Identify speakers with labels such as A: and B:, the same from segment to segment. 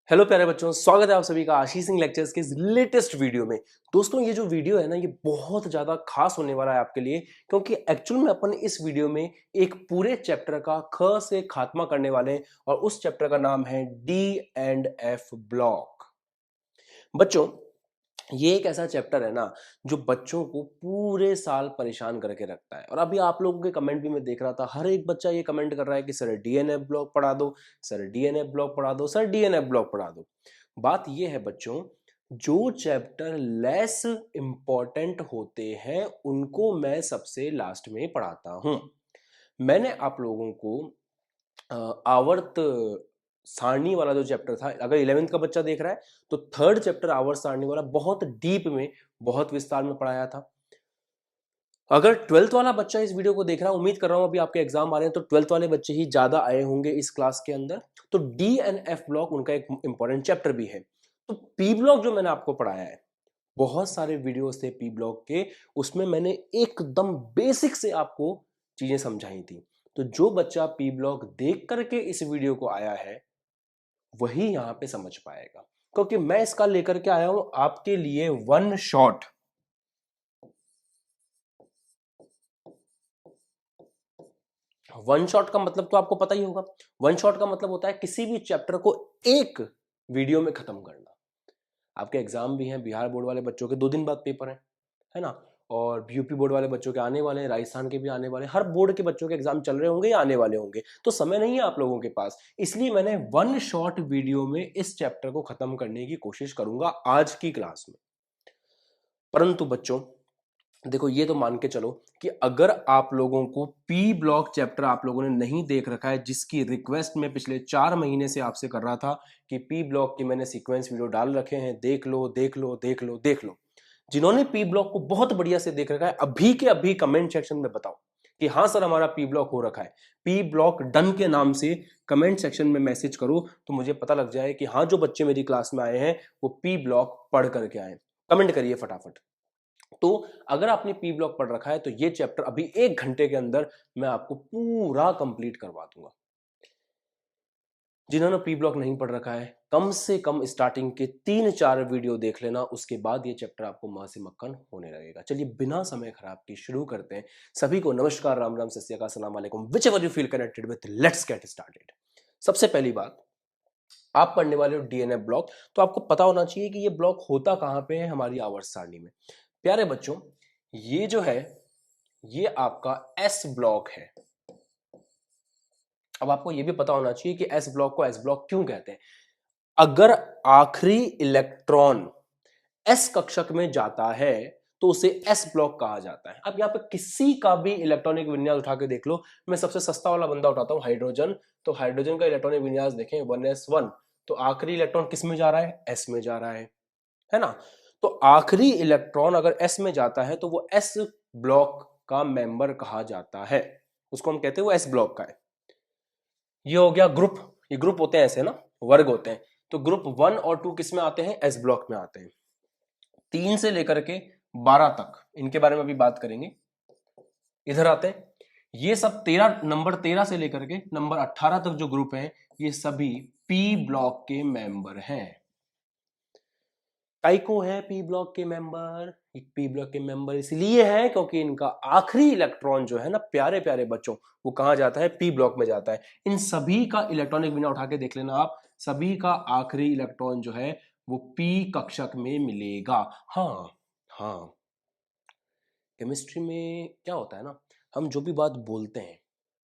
A: Hello प्यारे बच्चों, स्वागत है आप सभी का आशीष सिंह लेक्चर्स के इस लेटेस्ट वीडियो में। दोस्तों, ये जो वीडियो है ना, ये बहुत ज्यादा खास होने वाला है आपके लिए, क्योंकि एक्चुअल में अपन इस वीडियो में एक पूरे चैप्टर का ख से खात्मा करने वाले हैं और उस चैप्टर का नाम है डी एंड एफ ब्लॉक। बच्चों, ये एक ऐसा चैप्टर है ना जो बच्चों को पूरे साल परेशान करके रखता है। और अभी आप लोगों के कमेंट भी मैं देख रहा था, हर एक बच्चा ये कमेंट कर रहा है कि सर डीएनएफ ब्लॉक पढ़ा दो, सर डीएनएफ ब्लॉक पढ़ा दो, सर डीएनएफ ब्लॉक पढ़ा दो। बात ये है बच्चों, जो चैप्टर लेस इंपॉर्टेंट होते हैं उनको मैं सबसे लास्ट में पढ़ाता हूं। मैंने आप लोगों को आवर्त सारणी वाला जो चैप्टर था, अगर 11th का बच्चा देख रहा है तो थर्ड चैप्टर आवर्त सारणी वाला बहुत डीप में, बहुत विस्तार में पढ़ाया था। अगर 12th वाला बच्चा इस वीडियो को देख रहा है, उम्मीद कर रहा हूं अभी आपके एग्जाम आ रहे हैं तो 12th वाले बच्चे ही ज्यादा आए होंगे इस क्लास के अंदर, तो डी एंड एफ ब्लॉक उनका एक इंपॉर्टेंट चैप्टर भी है। तो पी ब्लॉक जो मैंने आपको पढ़ाया है, बहुत सारे वीडियोस थे पी ब्लॉक के, उसमें मैंने एकदम बेसिक से आपको चीजें समझाई थी। तो जो बच्चा पी ब्लॉक देख करके इस वीडियो को आया है वही यहां पे समझ पाएगा, क्योंकि मैं इसका लेकर के आया हूं आपके लिए वन शॉट। वन शॉट का मतलब तो आपको पता ही होगा। वन शॉट का मतलब होता है किसी भी चैप्टर को एक वीडियो में खत्म करना। आपके एग्जाम भी हैं, बिहार बोर्ड वाले बच्चों के 2 दिन बाद पेपर है ना, और यूपी बोर्ड वाले बच्चों के आने वाले हैं, राजस्थान के भी आने वाले हैं, हर बोर्ड के बच्चों के एग्जाम चल रहे होंगे या आने वाले होंगे, तो समय नहीं है आप लोगों के पास। इसलिए मैंने वन शॉट वीडियो में इस चैप्टर को खत्म करने की कोशिश करूंगा आज की क्लास में। परंतु बच्चों देखो, ये तो मान के चलो कि अगर आप लोगों को पी ब्लॉक चैप्टर आप लोगों ने नहीं देख रखा है, जिसकी रिक्वेस्ट मैं पिछले 4 महीने से आपसे कर रहा था कि पी ब्लॉक के मैंने सीक्वेंस वीडियो डाल रखे हैं, देख लो देख लो देख लो देख लो। जिन्होंने पी ब्लॉक को बहुत बढ़िया से देख रखा है, अभी के अभी कमेंट सेक्शन में बताओ कि हाँ सर हमारा पी ब्लॉक हो रखा है। पी ब्लॉक डन के नाम से कमेंट सेक्शन में मैसेज करो तो मुझे पता लग जाए कि हाँ, जो बच्चे मेरी क्लास में आए हैं वो पी ब्लॉक पढ़ करके आए। कमेंट करिए फटाफट। तो अगर आपने पी ब्लॉक पढ़ रखा है तो ये चैप्टर अभी 1 घंटे के अंदर मैं आपको पूरा कंप्लीट करवा दूंगा। जिन्होंने पी ब्लॉक नहीं पढ़ रखा है, कम से कम स्टार्टिंग के 3-4 वीडियो देख लेना, उसके बाद ये चैप्टर आपको मां से मक्खन होने लगेगा। चलिए बिना समय खराब के शुरू करते हैं। सभी को नमस्कार, राम राम, सत श्री अकाल, अस्सलाम वालेकुम, which ever you feel connected with, let's get started. सबसे पहली बात, आप पढ़ने वाले हो डीएनएफ ब्लॉक, तो आपको पता होना चाहिए कि ये ब्लॉक होता कहां पे है हमारी आवर्त सारणी में। प्यारे बच्चों, ये जो है ये आपका एस ब्लॉक है। अब आपको ये भी पता होना चाहिए कि एस ब्लॉक को एस ब्लॉक क्यों कहते हैं। अगर आखिरी इलेक्ट्रॉन एस कक्षक में जाता है तो उसे एस ब्लॉक कहा जाता है। अब यहां पे किसी का भी इलेक्ट्रॉनिक विन्यास उठा के देख लो, मैं सबसे सस्ता वाला बंदा उठाता हूं, हाइड्रोजन। तो हाइड्रोजन का इलेक्ट्रॉनिक विन्यास देखें 1s1, तो आखिरी इलेक्ट्रॉन किस में जा रहा है, एस में जा रहा है ना। तो आखिरी इलेक्ट्रॉन अगर एस में जाता है तो वो एस ब्लॉक का मेंबर कहा जाता है, उसको हम कहते हैं वो एस ब्लॉक का है। ये हो गया ग्रुप, ये ग्रुप होते हैं ऐसे ना, वर्ग होते हैं। तो ग्रुप 1 और 2 किस में आते हैं, एस ब्लॉक में आते हैं। 3 से लेकर के 12 तक इनके बारे में अभी बात करेंगे, इधर आते हैं। ये सब 13, नंबर 13 से लेकर के नंबर 18 तक जो ग्रुप है ये सभी पी ब्लॉक के मेंबर हैं। काइको है पी ब्लॉक के मेंबर, पी ब्लॉक के मेंबर इसलिए है क्योंकि इनका आखिरी इलेक्ट्रॉन जो है ना प्यारे प्यारे बच्चों, वो कहां जाता है, पी ब्लॉक में जाता है। इन सभी का इलेक्ट्रॉनिक विन्यास उठा के देख लेना आप, सभी का आखिरी इलेक्ट्रॉन जो है वो पी कक्षक में मिलेगा। हाँ हाँ, केमिस्ट्री में क्या होता है ना, हम जो भी बात बोलते हैं,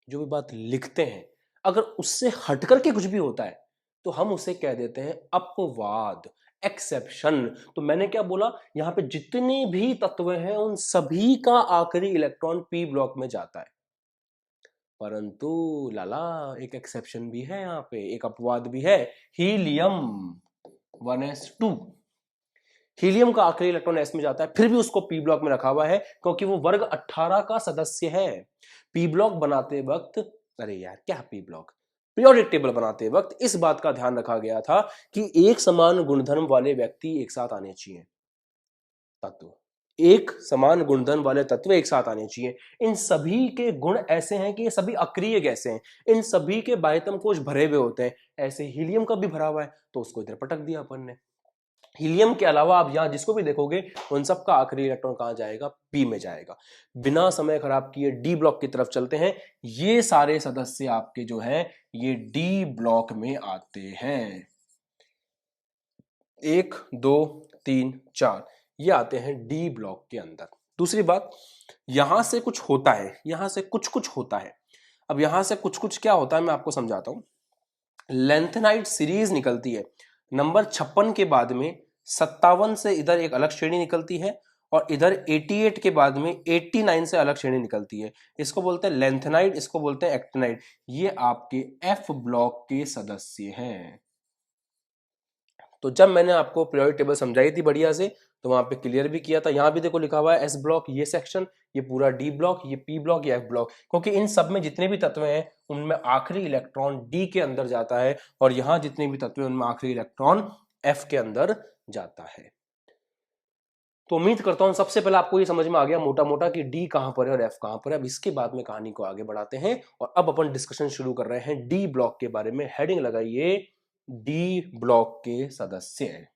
A: जो भी बात लिखते हैं, अगर उससे हट करके कुछ भी होता है तो हम उसे कह देते हैं अपवाद, एक्सेप्शन। तो मैंने क्या बोला, यहां पे जितने भी तत्व हैं उन सभी का आखिरी इलेक्ट्रॉन पी ब्लॉक में जाता है। परंतु लाला एक एक्सेप्शन भी है, यहां पे एक अपवाद भी है, हीलियम 1s2। हीलियम का आखिरी इलेक्ट्रॉन एस में जाता है, फिर भी उसको पी ब्लॉक में रखा हुआ है क्योंकि वो वर्ग 18 का सदस्य है। पी ब्लॉक बनाते वक्त, अरे यार क्या पी ब्लॉक, पीरियोडिक टेबल बनाते वक्त इस बात का ध्यान रखा गया था कि एक समान गुणधर्म वाले व्यक्ति एक साथ आने चाहिए, तत्व। एक समान गुणधर्म वाले तत्व एक साथ आने चाहिए। इन सभी के गुण ऐसे हैं कि ये सभी अक्रिय गैसें हैं, इन सभी के बाह्यतम कोश भरे हुए होते हैं। ऐसे हीलियम का भी भरा हुआ है तो उसको इधर पटक दिया अपन ने। हीलियम के अलावा आप यहां जिसको भी देखोगे उन सब का आखिरी इलेक्ट्रॉन कहां जाएगा, पी में जाएगा। बिना समय खराब किए डी ब्लॉक की तरफ चलते हैं। ये सारे सदस्य आपके जो हैं ये डी ब्लॉक में आते हैं। 1 2 3 4 ये आते हैं डी ब्लॉक के अंदर। दूसरी बात, यहां से कुछ होता है, यहां से कुछ कुछ होता है। अब यहां से कुछ कुछ क्या होता है मैं आपको समझाता हूं। लेंथेनाइट सीरीज निकलती है, नंबर 56 के बाद में 57 से इधर एक अलग श्रेणी निकलती है और इधर 88 के बाद में 89 से अलग श्रेणी निकलती है। इसको बोलते हैं लेंथेनाइट, इसको बोलते हैं एक्टिनाइट। ये आपके एफ ब्लॉक के सदस्य हैं। तो जब मैंने आपको पीरियोडिक टेबल समझाई थी बढ़िया से तो वहां पे क्लियर भी किया था। यहां भी देखो लिखा हुआ है एस ब्लॉक ये सेक्शन, ये पूरा डी ब्लॉक, ये पी ब्लॉक, ये एफ ब्लॉक, क्योंकि इन सब में जितने भी तत्व हैं उनमें आखिरी इलेक्ट्रॉन डी के अंदर जाता है और यहां जितने भी तत्व हैं उनमें आखिरी इलेक्ट्रॉन एफ के अंदर जाता है। तो उम्मीद करता हूं सबसे पहले आपको ये समझ में आ गया मोटा मोटा कि डी कहां पर है और एफ कहां पर है। अब इसके बाद में कहानी को आगे बढ़ाते हैं और अब अपन डिस्कशन शुरू कर रहे हैं डी ब्लॉक के बारे में। हेडिंग लगाइए डी ब्लॉक के सदस्य हैं।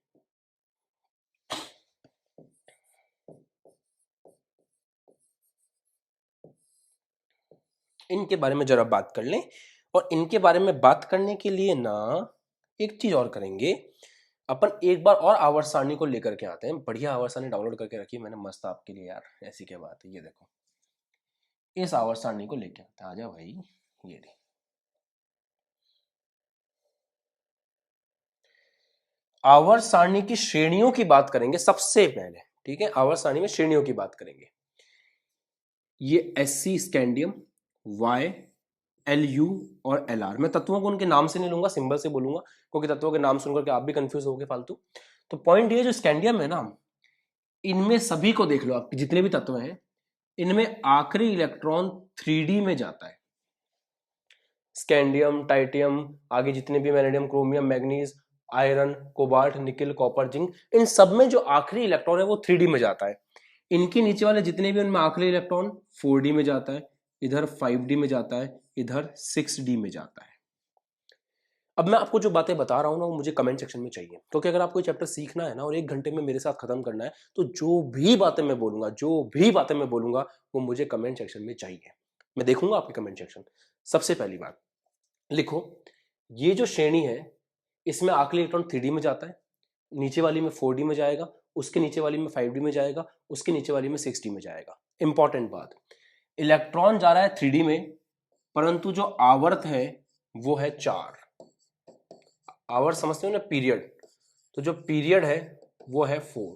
A: इनके बारे में जरा बात कर लें और इनके बारे में बात करने के लिए ना एक चीज और करेंगे अपन, एक बार और आवर्त सारणी को लेकर के आते हैं। बढ़िया आवर्त सारणी डाउनलोड करके रखी मैंने मस्त आपके लिए यार, ऐसी क्या बात है। ये देखो इस आवर्त सारणी को लेके आते हैं, आजा भाई। ये दे आवर्त सारणी की श्रेणियों की बात करेंगे सबसे पहले, ठीक है। आवर्त सारणी में श्रेणियों की बात करेंगे। ये SC scandium, Y, L U और एल आर। मैं तत्वों को उनके नाम से नहीं लूंगा, सिंबल से बोलूंगा क्योंकि तत्वों के नाम सुनकर के आप भी कंफ्यूज होगे फालतू। तो पॉइंट ये जो स्कैंडियम है ना, इनमें सभी को देख लो, आप जितने भी तत्व हैं इनमें आखिरी इलेक्ट्रॉन 3D में जाता है। स्कैंडियम, टाइटियम, आगे जितने भी vanadium, chromium, manganese, iron, cobalt, निकल, कॉपर, जिंक, इन सब में जो आखिरी इलेक्ट्रॉन है वो 3D में जाता है। इनके नीचे वाले जितने भी उनमें आखिरी इलेक्ट्रॉन 4D में जाता है, इधर 5D में जाता है, इधर 6D में जाता है। अब मैं आपको जो बातें बता रहा हूं ना वो मुझे कमेंट सेक्शन में चाहिए, क्योंकि अगर आपको चैप्टर सीखना है ना और 1 घंटे में मेरे साथ खत्म करना है तो जो भी बातें मैं बोलूंगा, जो भी बातें मैं बोलूंगा वो मुझे कमेंट सेक्शन में चाहिए। मैं देखूंगा आपके कमेंट सेक्शन। सबसे पहली बात लिखो, ये जो श्रेणी है इसमें आखिरी इलेक्ट्रॉन 3D में जाता है, नीचे वाली में 4D में जाएगा, उसके नीचे वाली में 5D में जाएगा, उसके नीचे वाली में 6D में जाएगा। इंपॉर्टेंट बात, इलेक्ट्रॉन जा रहा है 3D में परंतु जो आवर्त है वो है 4। आवर्त समझते हो ना, पीरियड, तो जो पीरियड है वो है 4।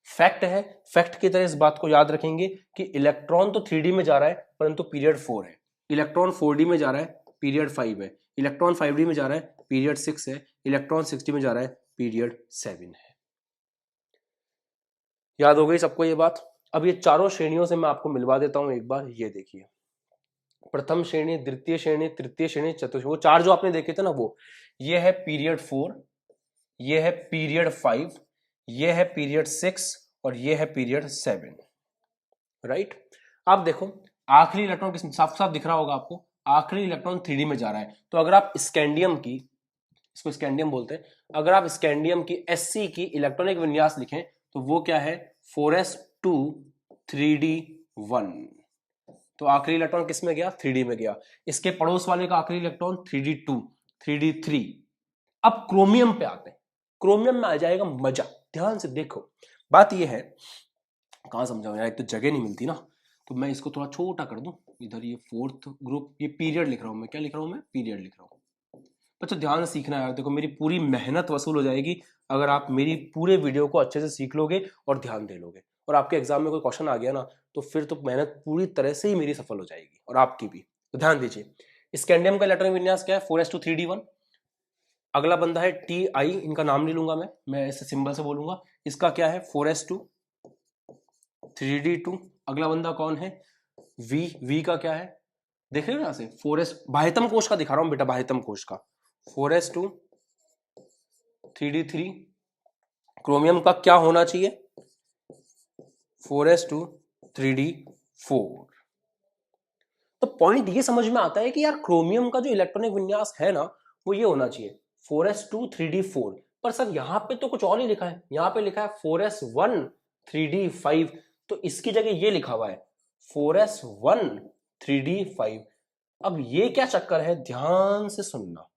A: फैक्ट है, फैक्ट की तरह इस बात को याद रखेंगे कि इलेक्ट्रॉन तो 3D में जा रहा है परंतु पीरियड 4 है। इलेक्ट्रॉन 4D में जा रहा है, पीरियड 5 है। इलेक्ट्रॉन 5D में जा रहा है, पीरियड 6 है। इलेक्ट्रॉन 6D में जा रहा है, पीरियड 7 है। याद हो गई सबको ये बात। अब ये चारों श्रेणियों से मैं आपको मिलवा देता हूं एक बार। ये देखिए, प्रथम श्रेणी, द्वितीय श्रेणी, तृतीय श्रेणी, चतुर्थ, वो चार जो आपने देखे थे ना वो, ये है पीरियड 4, ये है पीरियड 5, ये है पीरियड 6 और ये है पीरियड 7। राइट। अब देखो आखिरी इलेक्ट्रॉन किस, साफ साफ दिख रहा होगा आपको, आखिरी इलेक्ट्रॉन 3D में जा रहा है। तो अगर आप स्कैंडियम की, इसको स्कैंडियम बोलते हैं, अगर आप स्कैंडियम की Sc की इलेक्ट्रॉनिक विन्यास लिखें तो वो क्या है, 4s2 3d1। तो आखिरी इलेक्ट्रॉन किस में गया, 3D में गया। इसके पड़ोस वाले का आखिरी इलेक्ट्रॉन 3d2, 3d3। अब क्रोमियम पे आते हैं। क्रोमियम में आ जाएगा मजा, ध्यान से देखो। बात ये है, कहां समझाऊं यार, एक तो जगह नहीं मिलती ना, तो मैं इसको थोड़ा छोटा कर दूं। इधर ये 4th ग्रुप, ये पीरियड लिख रहा हूं मैं, क्या लिख रहा हूं मैं, पीरियड लिख रहा हूं। बच्चों ध्यान से सीखना है यार, देखो मेरी पूरी मेहनत वसूल हो जाएगी अगर आप मेरी पूरे वीडियो को अच्छे से सीख लोगे और ध्यान दे लोगे, और आपके एग्जाम में कोई क्वेश्चन आ गया ना तो फिर तो मेहनत पूरी तरह से ही मेरी सफल हो जाएगी और आपकी भी। तो ध्यान दीजिए, स्कैंडियम का इलेक्ट्रॉनिक विन्यास क्या है, 4s2 3d1। अगला बंदा है Ti, इनका नाम नहीं लूंगा मैं ऐसे सिंबल से बोलूंगा। इसका क्या है, 4s2 3d2। अगला बंदा कौन है, V का क्या है, देख रहे हो यहां से, 4s, बाह्यतम कोश का दिखा रहा हूं बेटा, बाह्यतम कोश का 4s2 3d3। क्रोमियम का क्या होना चाहिए, 4s2 3d4। तो पॉइंट ये समझ में आता है कि यार क्रोमियम का जो इलेक्ट्रॉनिक विन्यास है ना वो ये होना चाहिए 4s2 3d4। पर सर यहां पे तो कुछ और ही लिखा है, यहां पे लिखा है 4s1 3d5। तो इसकी जगह ये लिखा हुआ है 4s1 3d5। अब ये क्या चक्कर है, ध्यान से सुनना।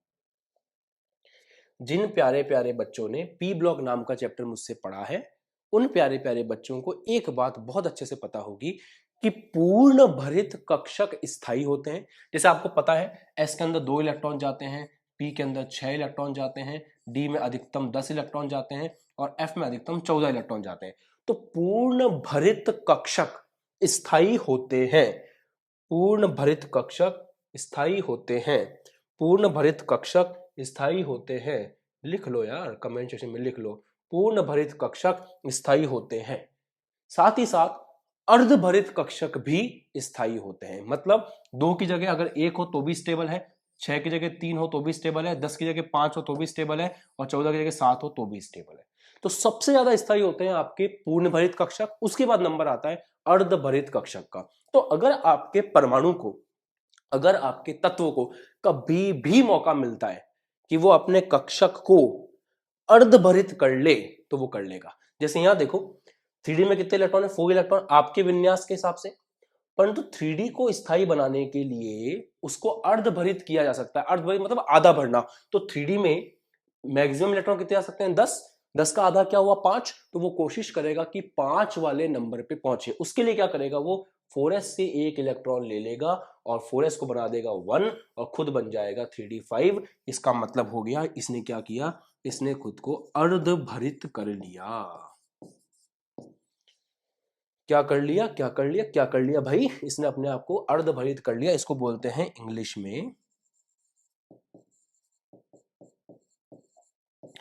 A: जिन प्यारे प्यारे बच्चों ने पी ब्लॉक नाम का चैप्टर मुझसे पढ़ा है उन प्यारे प्यारे बच्चों को एक बात बहुत अच्छे से पता होगी कि पूर्ण भरित कक्षक स्थायी होते हैं। जैसे आपको पता है एस के अंदर 2 इलेक्ट्रॉन जाते हैं, पी के अंदर 6 इलेक्ट्रॉन जाते हैं, डी में अधिकतम 10 इलेक्ट्रॉन जाते हैं और एफ में अधिकतम 14 इलेक्ट्रॉन जाते हैं। तो पूर्ण भरित कक्षक स्थायी होते हैं, पूर्ण भरित कक्षक स्थायी होते हैं, पूर्ण भरित कक्षक स्थायी होते हैं। लिख लो यार, कमेंट सेक्शन में लिख लो, पूर्ण भरित कक्षक स्थायी होते हैं। साथ ही साथ अर्धभरित कक्षक भी स्थायी होते हैं। मतलब 2 की जगह अगर 1 हो तो भी स्टेबल है, 6 की जगह 3 हो तो भी स्टेबल है, 10 की जगह 5 हो तो भी स्टेबल है और 14 की जगह 7 हो तो भी स्टेबल है। तो सबसे ज्यादा स्थायी होते हैं आपके पूर्ण भरित कक्षक, उसके बाद नंबर आता है अर्धभरित कक्षक का। तो अगर आपके परमाणु को, अगर आपके तत्व को कभी भी मौका मिलता है कि वो अपने कक्षक को अर्धभरित कर ले तो वो कर लेगा। जैसे यहां देखो 3D में कितने इलेक्ट्रॉन है, 4 इलेक्ट्रॉन आपके विन्यास के हिसाब से। परंतु 3D को स्थायी बनाने के लिए उसको अर्धभरित किया जा सकता है। अर्धभरित मतलब आधा भरना। तो 3D में मैक्सिमम इलेक्ट्रॉन कितने आ सकते हैं, 10। 10 का आधा क्या हुआ, 5। तो वो कोशिश करेगा कि 5 वाले नंबर पे पहुंचे। उसके लिए क्या करेगा, वो 4s से 1 इलेक्ट्रॉन ले लेगा और 4s को बना देगा 1 और खुद बन जाएगा 3d5। इसका मतलब हो गया इसने क्या किया, इसने खुद को अर्धभरित कर लिया। क्या कर लिया, क्या कर लिया, क्या कर लिया भाई, इसने अपने आप को अर्धभरित कर लिया। इसको बोलते हैं इंग्लिश में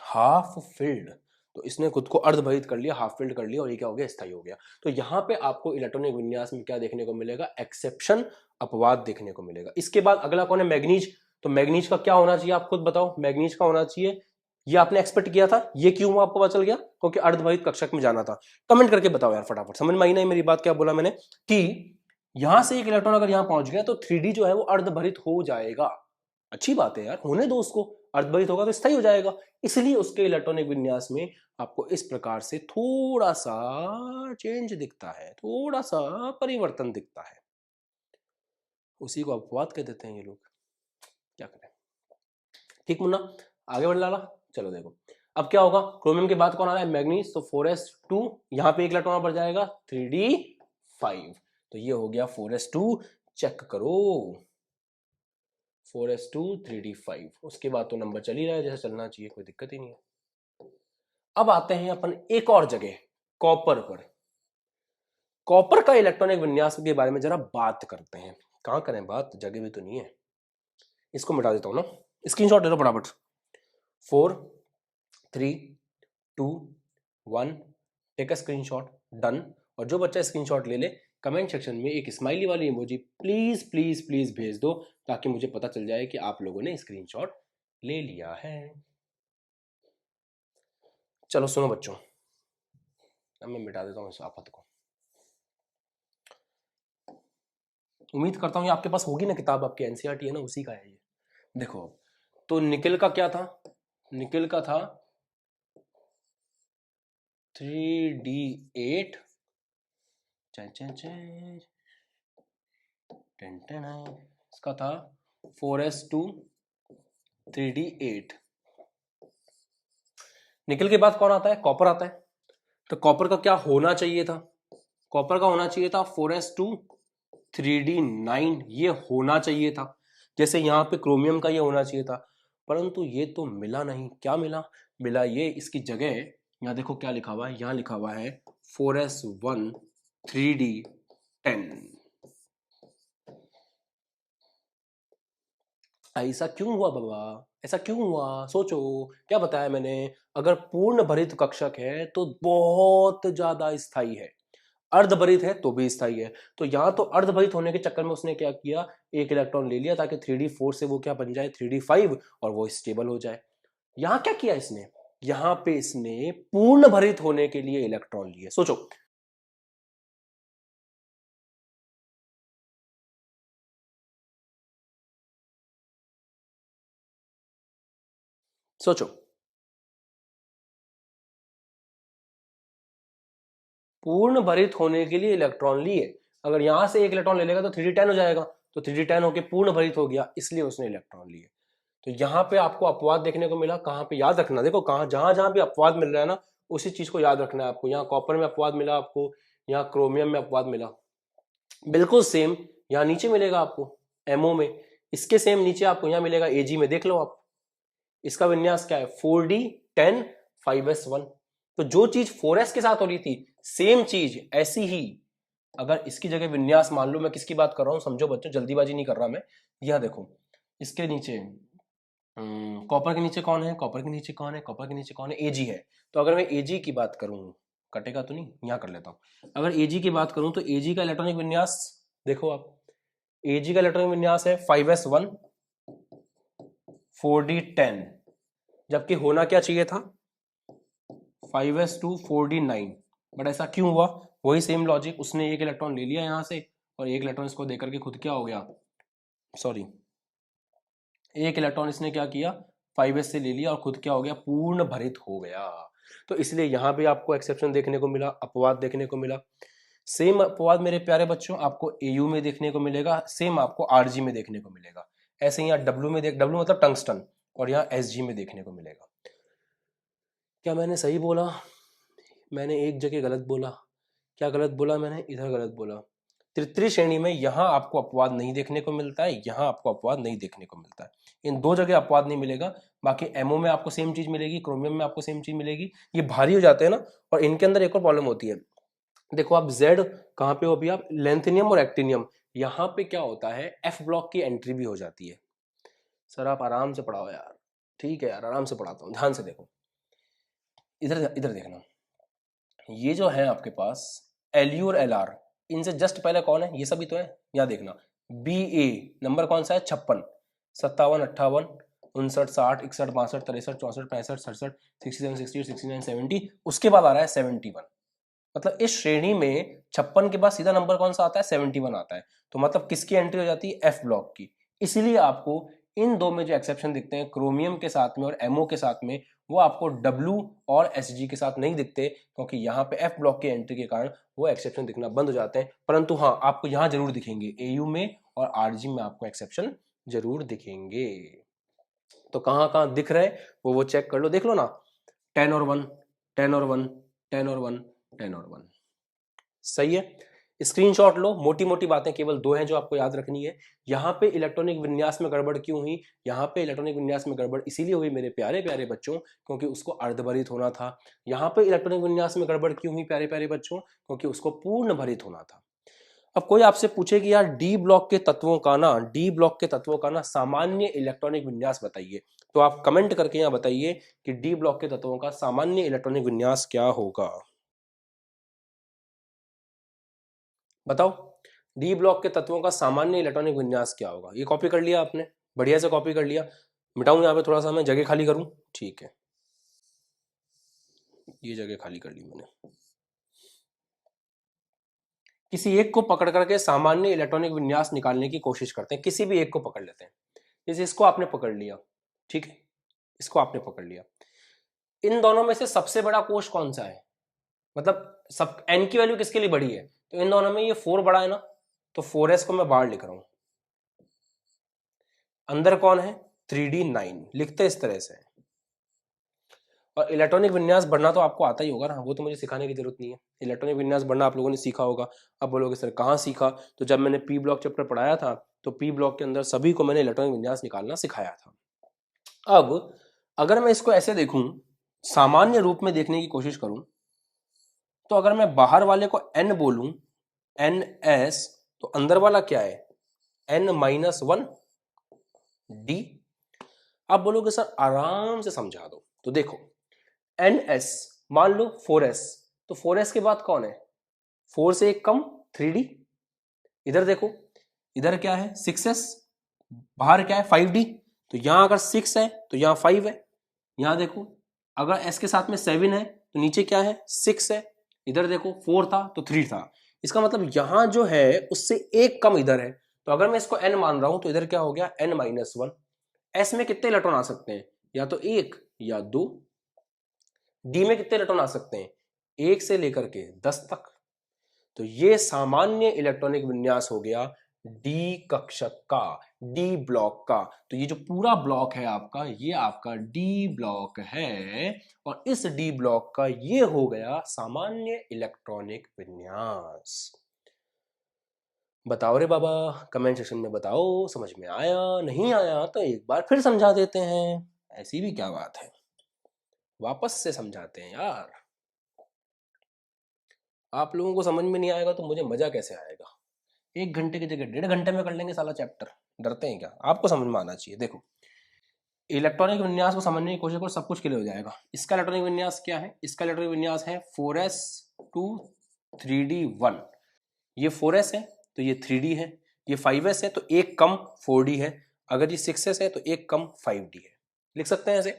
A: हाफ फिल्ड। तो इसने खुद को अर्धभरित कर लिया, हाफ फिल्ड कर लिया और ये क्या हो गया, स्थायी हो गया। तो यहां पे आपको इलेक्ट्रॉनिक विन्यास में क्या देखने को मिलेगा, एक्सेप्शन, अपवाद देखने को मिलेगा। इसके बाद अगला कौन है, मैग्नीज। तो मैग्नीज का क्या होना चाहिए, आप खुद बताओ। मैग्नीज का होना चाहिए, ये आपने एक्सपेक्ट किया था, ये क्यों हुआ आपको पता चल गया, क्योंकि अर्धभरित कक्षक में जाना था। कमेंट करके बताओ यार फटाफट, समझ में आई नहीं मेरी बात, क्या बोला मैंने कि यहां से एक इलेक्ट्रॉन अगर यहां पहुंच गया तो 3D जो है वो अर्धभरित हो जाएगा। अच्छी बात है यार, होने दो उसको, अर्धभरित होगा तो स्थायी हो जाएगा। इसलिए उसके इलेक्ट्रॉनिक विन्यास में आपको इस प्रकार से थोड़ा सा चेंज दिखता है, थोड़ा सा परिवर्तन दिखता है। उसी को अपवाद कह देते हैं ये लोग, क्या करें। ठीक मुन्ना, आगे बढ़ लाला। चलो देखो अब क्या होगा, क्रोमियम के बाद कौन आ रहा है, मैग्नीज। तो 4s2, यहां पे एक इलेक्ट्रॉन बढ़ जाएगा 3d5। तो ये हो गया 4s2, चेक करो 4s2 3d5। उसके बाद तो नंबर चल ही रहा है जैसे चलना चाहिए, कोई दिक्कत ही नहीं है। अब आते हैं अपन एक और जगह, कॉपर पर। कॉपर का इलेक्ट्रॉनिक विन्यास के बारे में जरा बात करते हैं। कहां करें बात, जगह भी तो नहीं है। इसको मिटा देता हूं ना, स्क्रीनशॉट ले लो फटाफट। 4 3 2 1, टेक अ स्क्रीनशॉट, डन। और जो बच्चा स्क्रीनशॉट ले ले कमेंट सेक्शन में एक स्माइली वाली इमोजी प्लीज प्लीज प्लीज भेज दो, ताकि मुझे पता चल जाए कि आप लोगों ने स्क्रीनशॉट ले लिया है। चलो सुनो बच्चों, अब मैं मिटा देता हूं इस आफत को। उम्मीद करता हूं ये आपके पास होगी ना किताब, आपकी एनसीईआरटी है ना, उसी का है ये। देखो तो निकेल का क्या था, निकेल का था 3d8, इसका था 4s2 3d8। निकेल के बाद कौन आता है, कॉपर आता है। तो कॉपर का क्या होना चाहिए था, कॉपर का होना चाहिए था 4s2 3d9, ये होना चाहिए था। जैसे यहाँ पे क्रोमियम का ये होना चाहिए था, परंतु ये तो मिला नहीं। क्या मिला, मिला ये इसकी जगह, यहाँ देखो क्या लिखा हुआ है, यहाँ लिखा हुआ है 4s1 3d10। ऐसा क्यों हुआ बाबा, ऐसा क्यों हुआ, सोचो। क्या बताया मैंने, अगर पूर्ण भरित कक्षक है तो बहुत ज्यादा स्थायी है, अर्धभरित है तो भी स्थायी है। तो यहां तो अर्धभरित होने के चक्कर में उसने क्या किया, एक इलेक्ट्रॉन ले लिया ताकि 3d4 से वो क्या बन जाए 3d5 और वो स्टेबल हो जाए। यहां क्या किया इसने, यहां पे इसने पूर्ण भरित होने के लिए इलेक्ट्रॉन लिए। सोचो सोचो, पूर्ण भरित होने के लिए इलेक्ट्रॉन लिए, अगर यहां से एक इलेक्ट्रॉन ले लेगा तो 3d10 हो जाएगा, तो 3d10 होके पूर्ण भरित हो गया, इसलिए उसने इलेक्ट्रॉन लिए। तो यहाँ पे आपको अपवाद देखने को मिला, कहाँ पे याद रखना, देखो कहाँ जहां जहां भी अपवाद मिल रहा है ना, उसी चीज को याद रखना है आपको। यहाँ कॉपर में अपवाद मिला आपको, यहाँ क्रोमियम में अपवाद मिला, बिल्कुल सेम यहाँ नीचे मिलेगा आपको एमओ में, इसके सेम नीचे आपको यहाँ मिलेगा एजी में। देख लो आप, इसका विन्यास क्या है, 4d10 5s1। तो जो चीज 4s के साथ हो रही थी, सेम चीज ऐसी ही अगर इसकी जगह विन्यास, मान लो मैं किसकी बात कर रहा हूं, समझो बच्चों, जल्दीबाजी नहीं कर रहा मैं। यह देखो, इसके नीचे कॉपर के नीचे कौन है, कॉपर के नीचे कौन है, कॉपर के नीचे कौन है, एजी है। तो अगर मैं एजी की बात करूं, कटेगा तो नहीं, यहां कर लेता हूं। अगर एजी की बात करूं तो एजी का इलेक्ट्रॉनिक विन्यास देखो आप, एजी का इलेक्ट्रॉनिक विन्यास है 5s1 4d10, जबकि होना क्या चाहिए था 5s2 4d9। बट ऐसा क्यों हुआ, वही सेम लॉजिक, उसने एक इलेक्ट्रॉन ले लिया यहां से और एक इलेक्ट्रॉन इसको देकर के खुद क्या हो गया, सॉरी, एक इलेक्ट्रॉन इसने क्या किया 5s से ले लिया और खुद क्या हो गया, पूर्ण भरित हो गया। तो इसलिए यहां भी आपको एक्सेप्शन देखने को मिला, अपवाद देखने को मिला। सेम अपवाद मेरे प्यारे बच्चों आपको एयू में देखने को मिलेगा, सेम आपको आरजी में देखने को मिलेगा। ऐसे ही यहाँ डब्ल्यू में डब्ल्यू मतलब टंगस्टन, और यहाँ एसजी में देखने को मिलेगा। क्या मैंने सही बोला, मैंने एक जगह गलत बोला, क्या गलत बोला मैंने, इधर गलत बोला। तृतीय श्रेणी में यहां आपको अपवाद नहीं देखने को मिलता है, यहां आपको अपवाद नहीं देखने को मिलता है, इन दो जगह अपवाद नहीं मिलेगा। बाकी एमओ में आपको सेम चीज मिलेगी, क्रोमियम में आपको सेम चीज मिलेगी। ये भारी हो जाते हैं ना, और इनके अंदर एक और प्रॉब्लम होती है, देखो आप जेड कहां पे हो अभी आप, लेंथेनियम और एक्टिनियम, यहां पे क्या होता है एफ ब्लॉक की एंट्री भी हो जाती है। सर आप आराम से पढ़ाओ यार, ठीक है यार, आराम से पढ़ाता हूं, ध्यान से देखो, इधर इधर देखना, ये जो है आपके पास एलयू और एलआर, इनसे जस्ट पहले कौन है, ये सभी तो है, यहाँ देखना बी ए नंबर कौन सा है 56, 57, 58, 59, 60, 61, 62, 63, 64, 65, 67, 67, 68, 69, 70, उसके बाद आ रहा है 71। मतलब इस श्रेणी में 56 के बाद सीधा नंबर कौन सा आता है 71 आता है। तो मतलब किसकी एंट्री हो जाती है, एफ ब्लॉक की। इसीलिए आपको इन दो में जो एक्सेप्शन दिखते हैं क्रोमियम के साथ में और एमओ के साथ में, वो आपको डब्ल्यू और एसजी के साथ नहीं दिखते, क्योंकि यहाँ पे एफ ब्लॉक की एंट्री के कारण वो एक्सेप्शन दिखना बंद हो जाते हैं। परंतु हाँ, आपको यहाँ जरूर दिखेंगे, एयू में और आरजी में आपको एक्सेप्शन जरूर दिखेंगे। तो कहाँ कहाँ दिख रहे हैं वो चेक कर लो, देख लो ना, 10 और 1, 10 और 1, 10 और 1, 10 और 1, सही है। स्क्रीनशॉट लो, मोटी मोटी बातें केवल दो हैं जो आपको याद रखनी है। यहाँ पे इलेक्ट्रॉनिक विन्यास में गड़बड़ क्यों हुई, यहाँ पे इलेक्ट्रॉनिक विन्यास में गड़बड़ इसीलिए हुई मेरे प्यारे प्यारे बच्चों, क्योंकि उसको अर्धभरित होना था। यहाँ पे इलेक्ट्रॉनिक विन्यास में गड़बड़ क्यों हुई प्यारे प्यारे बच्चों, क्योंकि उसको पूर्ण भरित होना था। अब कोई आपसे पूछे कि यार डी ब्लॉक के तत्वों का ना, डी ब्लॉक के तत्वों का ना सामान्य इलेक्ट्रॉनिक विन्यास बताइए, तो आप कमेंट करके यहाँ बताइए कि डी ब्लॉक के तत्वों का सामान्य इलेक्ट्रॉनिक विन्यास क्या होगा। बताओ, डी ब्लॉक के तत्वों का सामान्य इलेक्ट्रॉनिक विन्यास क्या होगा। ये कॉपी कर लिया आपने, बढ़िया से कॉपी कर लिया, मिटाऊं यहाँ पे थोड़ा सा मैं जगह खाली करूं, ठीक है, ये जगह खाली कर ली मैंने। किसी एक को पकड़ करके सामान्य इलेक्ट्रॉनिक विन्यास निकालने की कोशिश करते हैं, किसी भी एक को पकड़ लेते हैं। जैसे इसको आपने पकड़ लिया, ठीक है, इसको आपने पकड़ लिया, इन दोनों में से सबसे बड़ा कोश कौन सा है, मतलब सब एन की वैल्यू किसके लिए बड़ी है, तो इन दोनों में ये 4 बड़ा है ना, तो 4s को मैं बाहर लिख रहा हूं। अंदर कौन है 3d9, लिखते इस तरह से। और इलेक्ट्रॉनिक विन्यास बढ़ना तो आपको आता ही होगा ना, वो तो मुझे सिखाने की जरूरत नहीं है, इलेक्ट्रॉनिक विन्यास बढ़ना आप लोगों ने सीखा होगा। अब बोलोगे सर कहाँ सीखा, तो जब मैंने पी ब्लॉक चैप्टर पढ़ाया था, तो पी ब्लॉक के अंदर सभी को मैंने इलेक्ट्रॉनिक विन्यास निकालना सिखाया था। अब अगर मैं इसको ऐसे देखूं, सामान्य रूप में देखने की कोशिश करूं, तो अगर मैं बाहर वाले को n बोलूं, ns, तो अंदर वाला क्या है n-1 d। आप बोलोगे सर आराम से समझा दो, तो देखो ns मान लो 4s, तो 4s के बाद कौन है, 4 से एक कम 3d। इधर देखो, इधर क्या है 6s, बाहर क्या है 5d, तो यहां अगर 6 है तो यहां 5 है। यहां देखो अगर s के साथ में 7 है तो नीचे क्या है 6 है। इधर देखो 4 था तो 3 था, इसका मतलब यहां जो है उससे एक कम इधर है। तो अगर मैं इसको n मान रहा हूं तो इधर क्या हो गया n-1। s में कितने इलेक्ट्रॉन आ सकते हैं, या तो 1 या 2। डी में कितने इलेक्ट्रॉन आ सकते हैं? 1 से लेकर के 10 तक। तो ये सामान्य इलेक्ट्रॉनिक विन्यास हो गया डी कक्षक का, डी ब्लॉक का। तो ये जो पूरा ब्लॉक है आपका, ये आपका डी ब्लॉक है, और इस डी ब्लॉक का ये हो गया सामान्य इलेक्ट्रॉनिक विन्यास। बताओ रे बाबा, कमेंट सेक्शन में बताओ, समझ में आया? नहीं आया तो एक बार फिर समझा देते हैं, ऐसी भी क्या बात है, वापस से समझाते हैं यार। आप लोगों को समझ में नहीं आएगा तो मुझे मजा कैसे आएगा? 1 घंटे की जगह 1.5 घंटे में कर लेंगे साला चैप्टर, डरते हैं क्या? आपको समझ में आना चाहिए। देखो, इलेक्ट्रॉनिक विन्यास को समझने की कोशिश करो, सब कुछ क्लियर हो जाएगा। इसका इलेक्ट्रॉनिक विन्यास क्या है? इसका इलेक्ट्रॉनिक विन्यास है 4s2 3d1। ये 4s है तो ये 3d है, ये 5s है तो एक कम 4d है, अगर ये 6s है तो एक कम 5d है। लिख सकते हैं ऐसे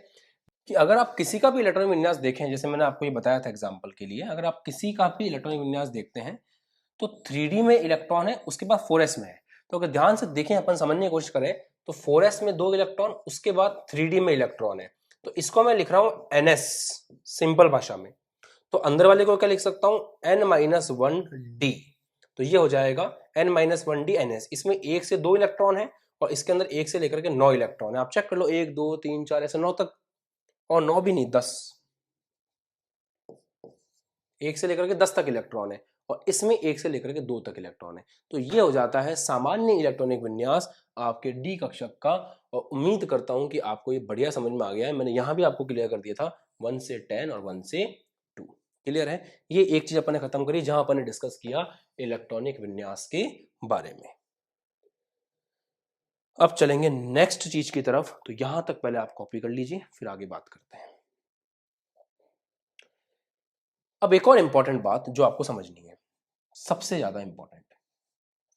A: कि अगर आप किसी का भी इलेक्ट्रॉनिक विन्यास देखें, जैसे मैंने आपको ये बताया था एग्जांपल के लिए, अगर आप किसी का भी इलेक्ट्रॉनिक विन्यास देखते हैं तो 3d में इलेक्ट्रॉन है, उसके बाद 4s में है। तो अगर ध्यान से देखें, अपन समझने की कोशिश करें, तो 4s में 2 इलेक्ट्रॉन, उसके बाद 3d में इलेक्ट्रॉन है। तो इसको मैं लिख रहा हूं ns सिंपल भाषा में। तो अंदर वाले को क्या लिख सकता हूं? n-1d। तो ये हो जाएगा n-1d ns। इसमें 1 से 2 इलेक्ट्रॉन है और इसके अंदर 1 से लेकर के 9 इलेक्ट्रॉन है। आप चेक कर लो, 1 2 3 4 ऐसे 9 तक, और 9 भी नहीं 10, 1 से लेकर के 10 तक इलेक्ट्रॉन है, और इसमें 1 से लेकर के 2 तक इलेक्ट्रॉन है। तो ये हो जाता है सामान्य इलेक्ट्रॉनिक विन्यास आपके डी कक्षक का। और उम्मीद करता हूं कि आपको ये बढ़िया समझ में आ गया है। मैंने यहां भी आपको क्लियर कर दिया था 1 से 10 और 1 से 2। क्लियर है? ये एक चीज अपन ने खत्म करी जहां अपन ने डिस्कस किया इलेक्ट्रॉनिक विन्यास के बारे में। अब चलेंगे नेक्स्ट चीज की तरफ। तो यहां तक पहले आप कॉपी कर लीजिए, फिर आगे बात करते हैं। अब एक और इंपॉर्टेंट बात जो आपको समझनी है, सबसे ज्यादा इंपॉर्टेंट।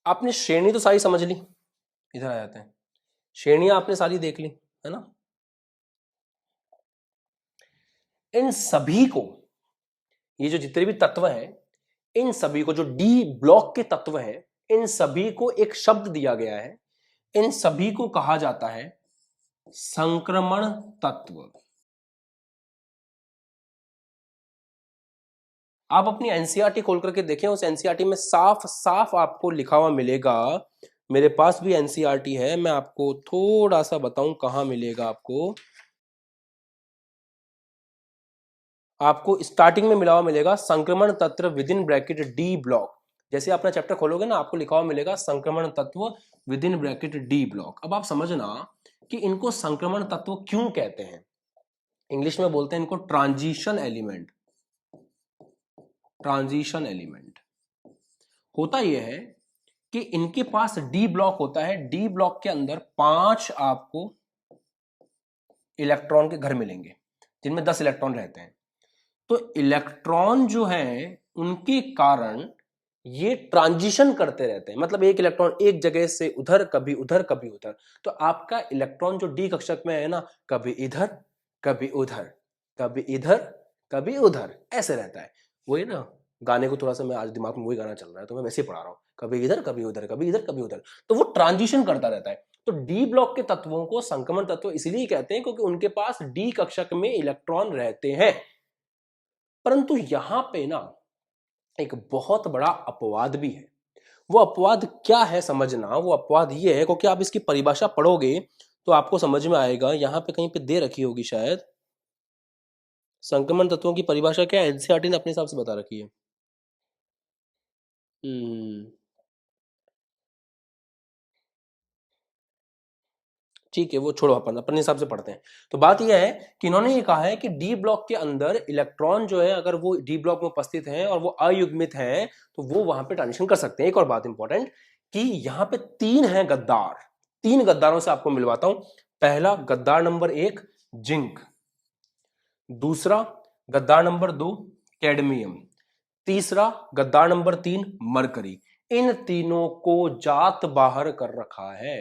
A: आपने श्रेणी तो सारी समझ ली, इधर आ जाते हैं। श्रेणियां आपने सारी देख ली, है ना? इन सभी को, ये जो जितने भी तत्व हैं, इन सभी को, जो डी ब्लॉक के तत्व हैं, इन सभी को एक शब्द दिया गया है। इन सभी को कहा जाता है संक्रमण तत्व। आप अपनी एनसीईआरटी खोल करके देखें, उस एनसीईआरटी में साफ साफ आपको लिखा हुआ मिलेगा। मेरे पास भी एनसीईआरटी है, मैं आपको थोड़ा सा बताऊं कहां मिलेगा। आपको स्टार्टिंग में मिला हुआ मिलेगा संक्रमण तत्व with in bracket D block. जैसे अपना चैप्टर खोलोगे ना, आपको लिखा हुआ मिलेगा संक्रमण तत्व with in bracket D block. अब आप समझना कि इनको संक्रमण तत्व क्यों कहते हैं। इंग्लिश में बोलते हैं इनको ट्रांजिशन एलिमेंट। ट्रांजिशन एलिमेंट होता यह है कि इनके पास डी ब्लॉक होता है। डी ब्लॉक के अंदर 5 आपको इलेक्ट्रॉन के घर मिलेंगे, जिनमें 10 इलेक्ट्रॉन रहते हैं। तो इलेक्ट्रॉन जो है उनके कारण ये ट्रांजिशन करते रहते हैं, मतलब एक इलेक्ट्रॉन एक जगह से उधर, कभी उधर कभी उधर। तो आपका इलेक्ट्रॉन जो डी कक्षक में है ना, कभी इधर कभी उधर, कभी इधर कभी उधर, ऐसे रहता है। वही ना गाने को, थोड़ा सा मैं आज दिमाग में वही गाना चल रहा है तो मैं वैसे ही पढ़ा रहा हूं, कभी इधर कभी उधर, कभी इधर कभी उधर। तो वो ट्रांजिशन करता रहता है। तो डी ब्लॉक के तत्वों को संक्रमण तत्व इसलिए कहते हैं क्योंकि उनके पास डी कक्षक में इलेक्ट्रॉन रहते हैं। परंतु यहां पे ना एक बहुत बड़ा अपवाद भी है। वो अपवाद क्या है समझना। वो अपवाद ये है, क्योंकि आप इसकी परिभाषा पढ़ोगे तो आपको समझ में आएगा। यहां पे कहीं पे दे रखी होगी शायद, संक्रमण तत्वों की परिभाषा क्या है, एनसीईआरटी ने अपने हिसाब से बता रखी है। ठीक है, वो छोड़ो, अपन अपने हिसाब से पढ़ते हैं। तो बात यह है कि इन्होंने ये कहा है कि डी ब्लॉक के अंदर इलेक्ट्रॉन जो है, अगर वो डी ब्लॉक में उपस्थित हैं और वो अयुग्मित हैं, तो वो वहां पे ट्रांजिशन कर सकते हैं। एक और बात इंपॉर्टेंट कि यहाँ पे 3 हैं गद्दार। 3 गद्दारों से आपको मिलवाता हूं। पहला गद्दार नंबर 1 जिंक, दूसरा गद्दार नंबर 2 कैडमियम, तीसरा गद्दार नंबर 3 मरकरी। इन तीनों को जात बाहर कर रखा है।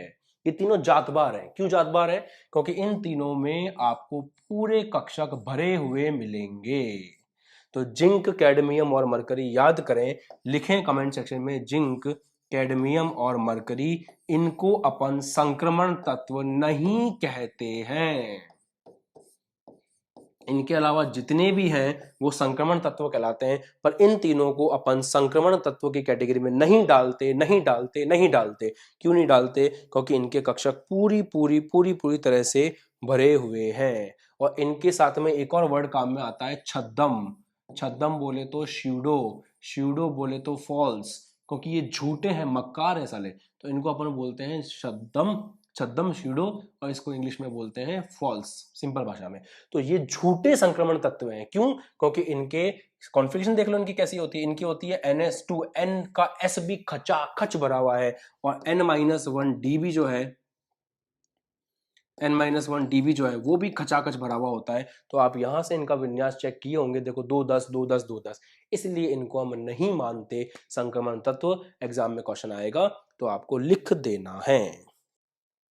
A: ये तीनों जात बाहर हैं। क्यों जात बाहर है? क्योंकि इन तीनों में आपको पूरे कक्षक भरे हुए मिलेंगे। तो जिंक, कैडमियम और मरकरी याद करें, लिखें कमेंट सेक्शन में जिंक, कैडमियम और मरकरी। इनको अपन संक्रमण तत्व नहीं कहते हैं। इनके अलावा जितने भी हैं वो संक्रमण तत्व कहलाते हैं, पर इन तीनों को अपन संक्रमण तत्व की कैटेगरी में नहीं डालते, नहीं डालते, नहीं डालते। क्यों नहीं डालते? क्योंकि इनके कक्षक पूरी पूरी पूरी पूरी तरह से भरे हुए हैं। और इनके साथ में एक और वर्ड काम में आता है, छद्म। छद्म बोले तो श्यूडो, श्यूडो बोले तो फॉल्स, क्योंकि ये झूठे हैं, मक्कार है साले, तो इनको अपन बोलते हैं छद्म, छद्म श्यूडो, और इसको इंग्लिश में बोलते हैं फॉल्स, सिंपल भाषा में। तो ये झूठे संक्रमण तत्व हैं। क्यों? क्योंकि इनके कॉन्फ़िगरेशन देख लो इनकी कैसी होती है। इनकी होती है NS2, N का S भी खचाखच भरा हुआ है, और N-1 भी जो है, N-1 DB जो है वो भी खचाखच भरा हुआ होता है। तो आप यहां से इनका विन्यास चेक किए होंगे, देखो 2 10 2 10 2 10, इसलिए इनको हम नहीं मानते संक्रमण तत्व। एग्जाम में क्वेश्चन आएगा तो आपको लिख देना है।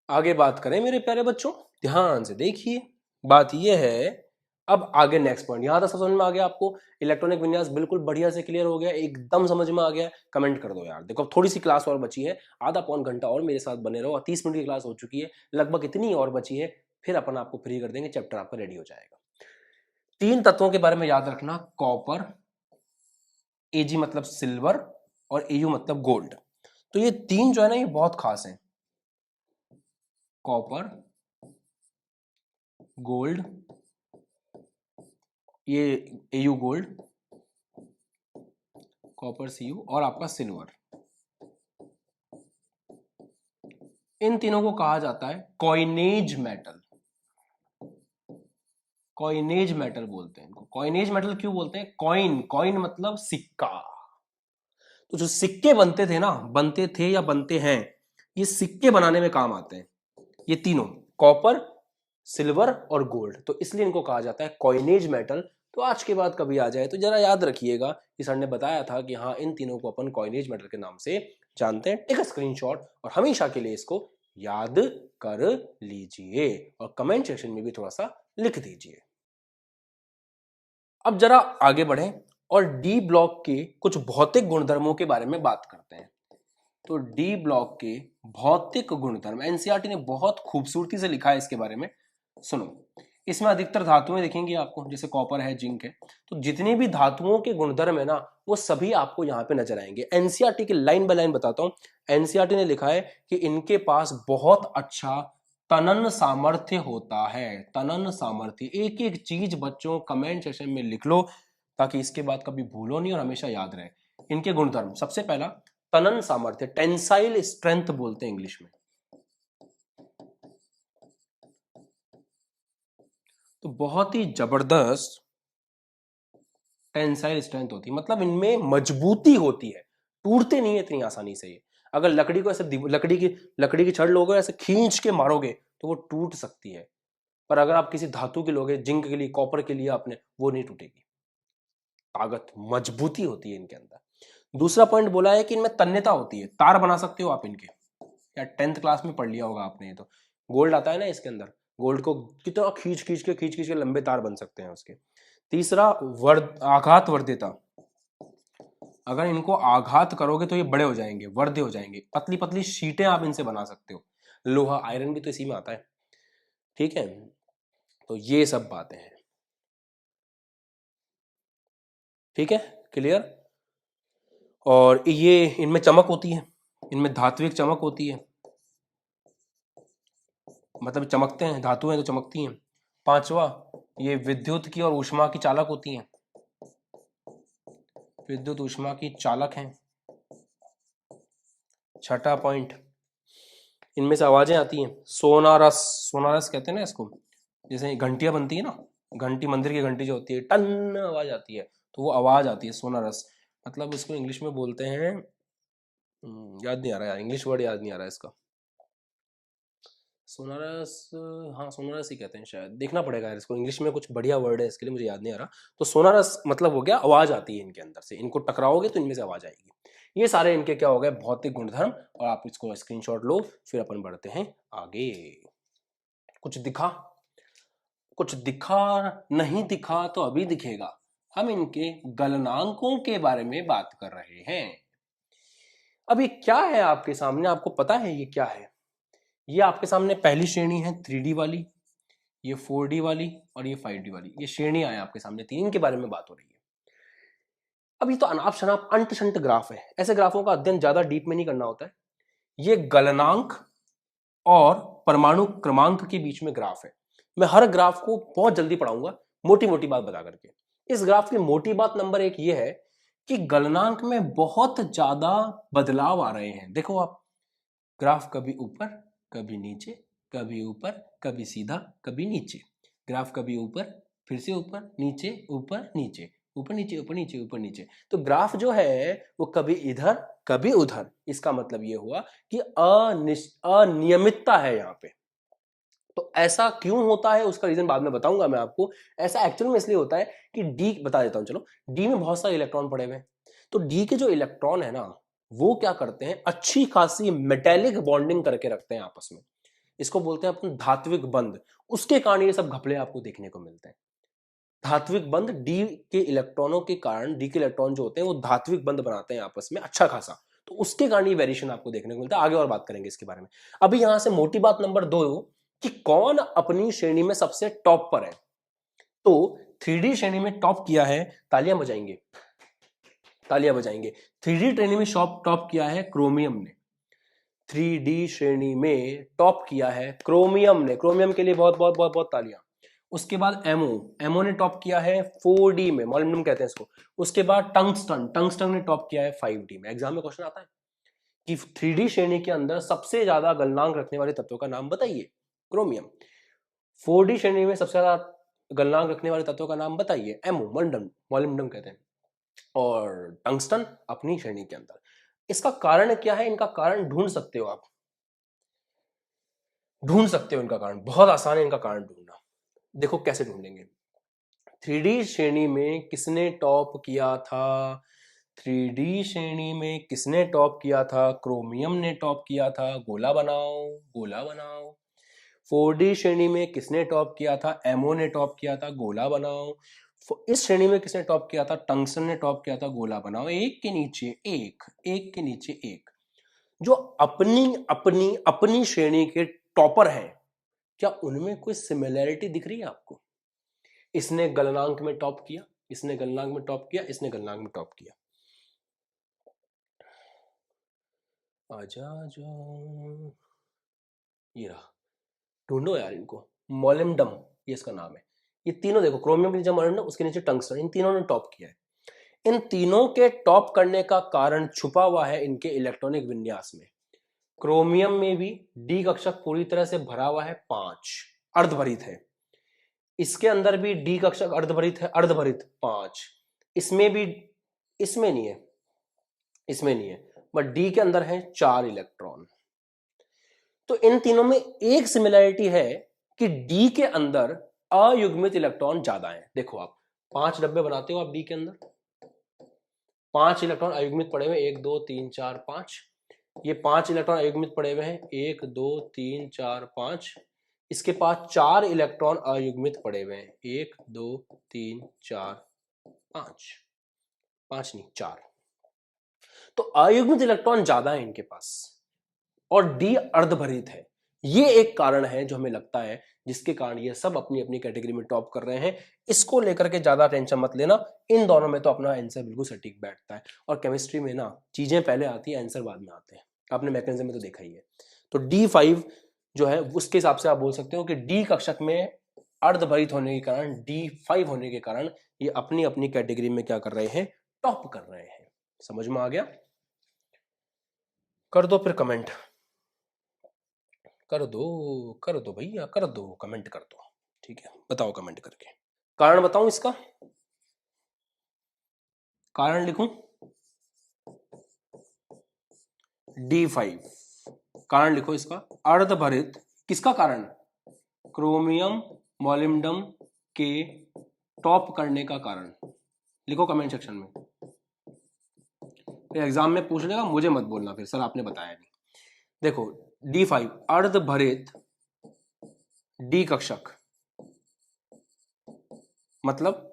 A: आगे बात करें मेरे प्यारे बच्चों, ध्यान से देखिए। बात यह है, अब आगे नेक्स्ट पॉइंट, यहां तक समझ में आ गया आपको? इलेक्ट्रॉनिक विन्यास बिल्कुल बढ़िया से क्लियर हो गया, एकदम समझ में आ गया? कमेंट कर दो यार। देखो थोड़ी सी क्लास और बची है, आधा पौन घंटा और मेरे साथ बने रहो। 30 मिनट की क्लास हो चुकी है, लगभग इतनी और बची है, फिर अपन आपको फ्री कर देंगे, चैप्टर आपका रेडी हो जाएगा। 3 तत्वों के बारे में याद रखना, कॉपर, Ag मतलब सिल्वर, और Au मतलब गोल्ड। तो ये 3 जो है ना, ये बहुत खास है। कॉपर, गोल्ड, ये Au गोल्ड, कॉपर Cu, और आपका सिल्वर। इन तीनों को कहा जाता है कॉइनेज मेटल। कॉइनेज मेटल बोलते हैं इनको। कॉइनेज मेटल क्यों बोलते हैं? कॉइन, कॉइन मतलब सिक्का। तो जो सिक्के बनते थे ना, बनते थे या बनते हैं, ये सिक्के बनाने में काम आते हैं, ये तीनों, कॉपर, सिल्वर और गोल्ड। तो इसलिए इनको कहा जाता है कॉइनेज मेटल। तो आज के बाद कभी आ जाए तो जरा याद रखिएगा कि सर ने बताया था कि हाँ, इन तीनों को अपन कॉइनेज मेटल के नाम से जानते हैं। टेक अ स्क्रीनशॉट और हमेशा के लिए इसको याद कर लीजिए, और कमेंट सेक्शन में भी थोड़ा सा लिख दीजिए। अब जरा आगे बढ़ें और डी ब्लॉक के कुछ भौतिक गुणधर्मों के बारे में बात करते हैं। तो डी ब्लॉक के भौतिक गुणधर्म एनसीईआरटी ने बहुत खूबसूरती से लिखा है इसके बारे में, सुनो। इसमें अधिकतर धातुएं दिखेंगी आपको, जैसे कॉपर है, जिंक है। तो जितनी भी धातुओं के गुणधर्म है ना, वो सभी आपको यहाँ पे नजर आएंगे। एनसीईआरटी की लाइन बाय लाइन बताता हूँ। एनसीईआरटी ने लिखा है कि इनके पास बहुत अच्छा तनन सामर्थ्य होता है। तनन सामर्थ्य, एक एक चीज बच्चों कमेंट सेक्शन में लिख लो, ताकि इसके बाद कभी भूलो नहीं और हमेशा याद रहे। इनके गुणधर्म, सबसे पहला तनन सामर्थ्य, टेंसाइल स्ट्रेंथ बोलते हैं इंग्लिश में। तो बहुत ही जबरदस्त टेंसाइल स्ट्रेंथ होती है, मतलब इनमें मजबूती होती है, टूटते नहीं है इतनी आसानी से ये। अगर लकड़ी को ऐसे लकड़ी की छड़ लोगे, ऐसे खींच के मारोगे तो वो टूट सकती है, पर अगर आप किसी धातु की लोगे, जिंक के लिए, कॉपर के लिए आपने, वो नहीं टूटेगी। ताकत, मजबूती होती है इनके अंदर। दूसरा पॉइंट बोला है कि इनमें तन्यता होती है, तार बना सकते हो आप इनके, या 10th क्लास में पढ़ लिया होगा आपने ये तो। गोल्ड आता है ना इसके अंदर, गोल्ड को कितना खींच खींच के लंबे तार बन सकते हैं उसके। तीसरा आघात वर्ध्यता, अगर इनको आघात करोगे तो ये बड़े हो जाएंगे, वर्ध्य हो जाएंगे, पतली पतली शीटें आप इनसे बना सकते हो। लोहा, आयरन भी तो इसी में आता है, ठीक है। तो ये सब बातें हैं, ठीक है, क्लियर। और ये इनमें चमक होती है, इनमें धात्विक चमक होती है, मतलब चमकते हैं, धातु हैं तो चमकती हैं। पांचवा, ये विद्युत की और ऊष्मा की चालक होती हैं, विद्युत ऊष्मा की चालक हैं। छठा पॉइंट, इनमें से आवाजें आती हैं, सोनारस, सोनारस कहते हैं ना इसको, जैसे घंटियां बनती है ना, घंटी, मंदिर की घंटी जो होती है, टन आवाज आती है, तो वो आवाज आती है, सोनारस। मतलब इसको इंग्लिश में बोलते हैं, याद नहीं आ रहा यार, इंग्लिश वर्ड याद नहीं आ रहा इसका। सोनारस, हाँ सोनारस ही कहते हैं शायद, देखना पड़ेगा यार इसको, इंग्लिश में कुछ बढ़िया वर्ड है इसके लिए, मुझे याद नहीं आ रहा। तो सोनारस मतलब हो गया आवाज आती है इनके अंदर से, इनको टकराओगे तो इनमें से आवाज आएगी। ये सारे इनके क्या हो गए, भौतिक गुणधर्म। और आप इसको स्क्रीनशॉट लो, फिर अपन बढ़ते हैं आगे। कुछ दिखा, कुछ दिखा, नहीं दिखा तो अभी दिखेगा। हम इनके गलनांकों के बारे में बात कर रहे हैं। अब ये क्या है आपके सामने, आपको पता है ये क्या है? ये आपके सामने पहली श्रेणी है 3D वाली, ये 4D वाली और ये 5D वाली, ये श्रेणियां हैं आपके सामने, तीन के बारे में बात हो रही है। अब ये तो अनाप शनाप अंट शंट ग्राफ है, ऐसे ग्राफों का अध्ययन ज्यादा डीप में नहीं करना होता है। ये गलनांक और परमाणु क्रमांक के बीच में ग्राफ है। मैं हर ग्राफ को बहुत जल्दी पढ़ाऊंगा, मोटी मोटी बात बता करके। इस ग्राफ की मोटी बात नंबर एक ये है कि गलनांक में बहुत ज्यादा बदलाव आ रहे हैं। देखो आप, ग्राफ कभी ऊपर कभी नीचे, कभी ऊपर कभी सीधा कभी नीचे, ग्राफ कभी ऊपर फिर से ऊपर नीचे ऊपर नीचे, ऊपर नीचे ऊपर नीचे ऊपर नीचे। तो ग्राफ जो है वो कभी इधर कभी उधर। इसका मतलब ये हुआ कि अनियमितता है यहाँ पे। तो ऐसा क्यों होता है उसका रीजन बाद में बताऊंगा मैं आपको। ऐसा एक्चुअल में इसलिए होता है कि डी, बता देता हूं चलो। डी में बहुत सारे इलेक्ट्रॉन पड़े हुए हैं, तो डी के जो इलेक्ट्रॉन है ना, वो क्या करते हैं, अच्छी खासी मेटेलिक बॉन्डिंग करके रखते हैं आपस में। इसको बोलते हैं अपन धात्विक बंध। उसके कारण ये सब घपले आपको देखने को मिलते हैं। धात्विक बंध, डी के इलेक्ट्रॉनों के कारण, डी के इलेक्ट्रॉन जो होते हैं वो धात्विक बंध बनाते हैं आपस में अच्छा खासा, तो उसके कारण ये वेरिएशन आपको देखने को मिलता है। आगे और बात करेंगे इसके बारे में। अभी यहां से मोटी बात नंबर 2 कि कौन अपनी श्रेणी में सबसे टॉप पर है। तो 3D श्रेणी में टॉप किया है, तालियां बजाएंगे, तालियां बजाएंगे। 3D श्रेणी में टॉप किया है क्रोमियम ने। 3D श्रेणी में टॉप किया है क्रोमियम ने। क्रोमियम के लिए बहुत बहुत बहुत बहुत तालियां। उसके बाद एमओ ने टॉप किया है 4D में, मॉलिब्डेनम कहते हैं इसको। उसके बाद टंगस्टन ने टॉप किया है 5D में। एग्जाम में क्वेश्चन आता है कि 3D श्रेणी के अंदर सबसे ज्यादा गलनांक रखने वाले तत्वों का नाम बताइए, क्रोमियम। 4D श्रेणी में सबसे ज्यादा गलनांक रखने वाले तत्वों का नाम बताइए, एमओ, मॉलिब्डेनम कहते हैं। और टंगस्टन अपनी श्रेणी के अंदर। इसका कारण क्या है, इनका कारण ढूंढ सकते हो आप, ढूंढ सकते हो इनका कारण, बहुत आसान है इनका कारण ढूंढना। देखो कैसे ढूंढेंगे। 3D श्रेणी में किसने टॉप किया था, 3D श्रेणी में किसने टॉप किया था, क्रोमियम ने टॉप किया था, गोला बनाओ गोला बनाओ। 4D श्रेणी में किसने टॉप किया था, एमओ ने टॉप किया था, गोला बनाओ। इस श्रेणी में किसने टॉप किया था, टंगस्टन ने टॉप किया था, गोला बनाओ। एक के नीचे एक, एक के नीचे एक। जो अपनी अपनी अपनी श्रेणी के टॉपर हैं, क्या उनमें कोई सिमिलैरिटी दिख रही है आपको? इसने गलनांक में टॉप किया, इसने गलनांक में टॉप किया, इसने गलनांक में टॉप किया। आजा जा, ये रहा, ढूंढो यार इनको। मॉलिब्डेनम, ये इसका नाम है। ये तीनों देखो, क्रोमियम के नीचे मॉलिब्डेनम, उसके नीचे टंगस्टन, इन तीनों ने टॉप किया है। इन तीनों के टॉप करने का कारण छुपा हुआ है इनके इलेक्ट्रॉनिक विन्यास में। क्रोमियम में भी डी कक्षक पूरी तरह से भरा हुआ है, 5 अर्धभरित है। इसके अंदर भी डी कक्षक अर्धभरित है, अर्धभरित 5। इसमें भी, इसमें नहीं है, इसमें नहीं है, बट डी के अंदर है 4 इलेक्ट्रॉन। तो इन तीनों में एक सिमिलैरिटी है कि डी के अंदर अयुग्मित इलेक्ट्रॉन ज्यादा है। देखो आप 5 डब्बे बनाते हो आप डी के अंदर, 5 इलेक्ट्रॉन अयुग्मित पड़े हुए, 1 2 3 4 5। ये 5 इलेक्ट्रॉन अयुग्मित पड़े हुए हैं, 1 2 3 4 5। इसके पास 4 इलेक्ट्रॉन अयुग्मित पड़े हुए हैं, 1 2 3 4 5, 5 नहीं 4। तो अयुग्मित इलेक्ट्रॉन ज्यादा है इनके पास, और डी अर्धभरित है। ये एक कारण है जो हमें लगता है, जिसके कारण ये सब अपनी अपनी कैटेगरी में टॉप कर रहे हैं। इसको लेकर के ज्यादा टेंशन मत लेना, इन दोनों में तो अपना आंसर बिल्कुल सटीक बैठता है। और केमिस्ट्री में ना चीजें पहले आती है, आंसर बाद में आते हैं, आपने मैकेनिज्म में तो देखा ही है। तो D5 जो है उसके हिसाब से आप बोल सकते हो कि डी कक्षक में अर्धभरित होने के कारण, D5 होने के कारण ये अपनी अपनी कैटेगरी में क्या कर रहे हैं, टॉप कर रहे हैं। समझ में आ गया? कर दो फिर कमेंट, कर दो भैया, कर दो कमेंट, कर दो। ठीक है, बताओ कमेंट करके। कारण बताऊं इसका, कारण लिखूं D5, कारण लिखो इसका, अर्धभरित किसका कारण, क्रोमियम मॉलिब्डेनम के टॉप करने का कारण। लिखो कमेंट सेक्शन में, एग्जाम में पूछ लेगा, मुझे मत बोलना फिर सर आपने बताया नहीं। देखो D5 अर्धभरित डी कक्षक, मतलब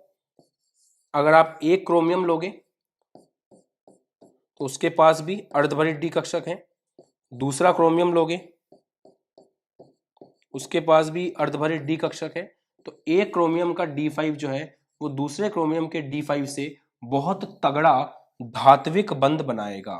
A: अगर आप एक क्रोमियम लोगे तो उसके पास भी अर्धभरित डी कक्षक है, दूसरा क्रोमियम लोगे उसके पास भी अर्धभरित डी कक्षक है, तो एक क्रोमियम का D5 जो है वो दूसरे क्रोमियम के D5 से बहुत तगड़ा धात्विक बंध बनाएगा।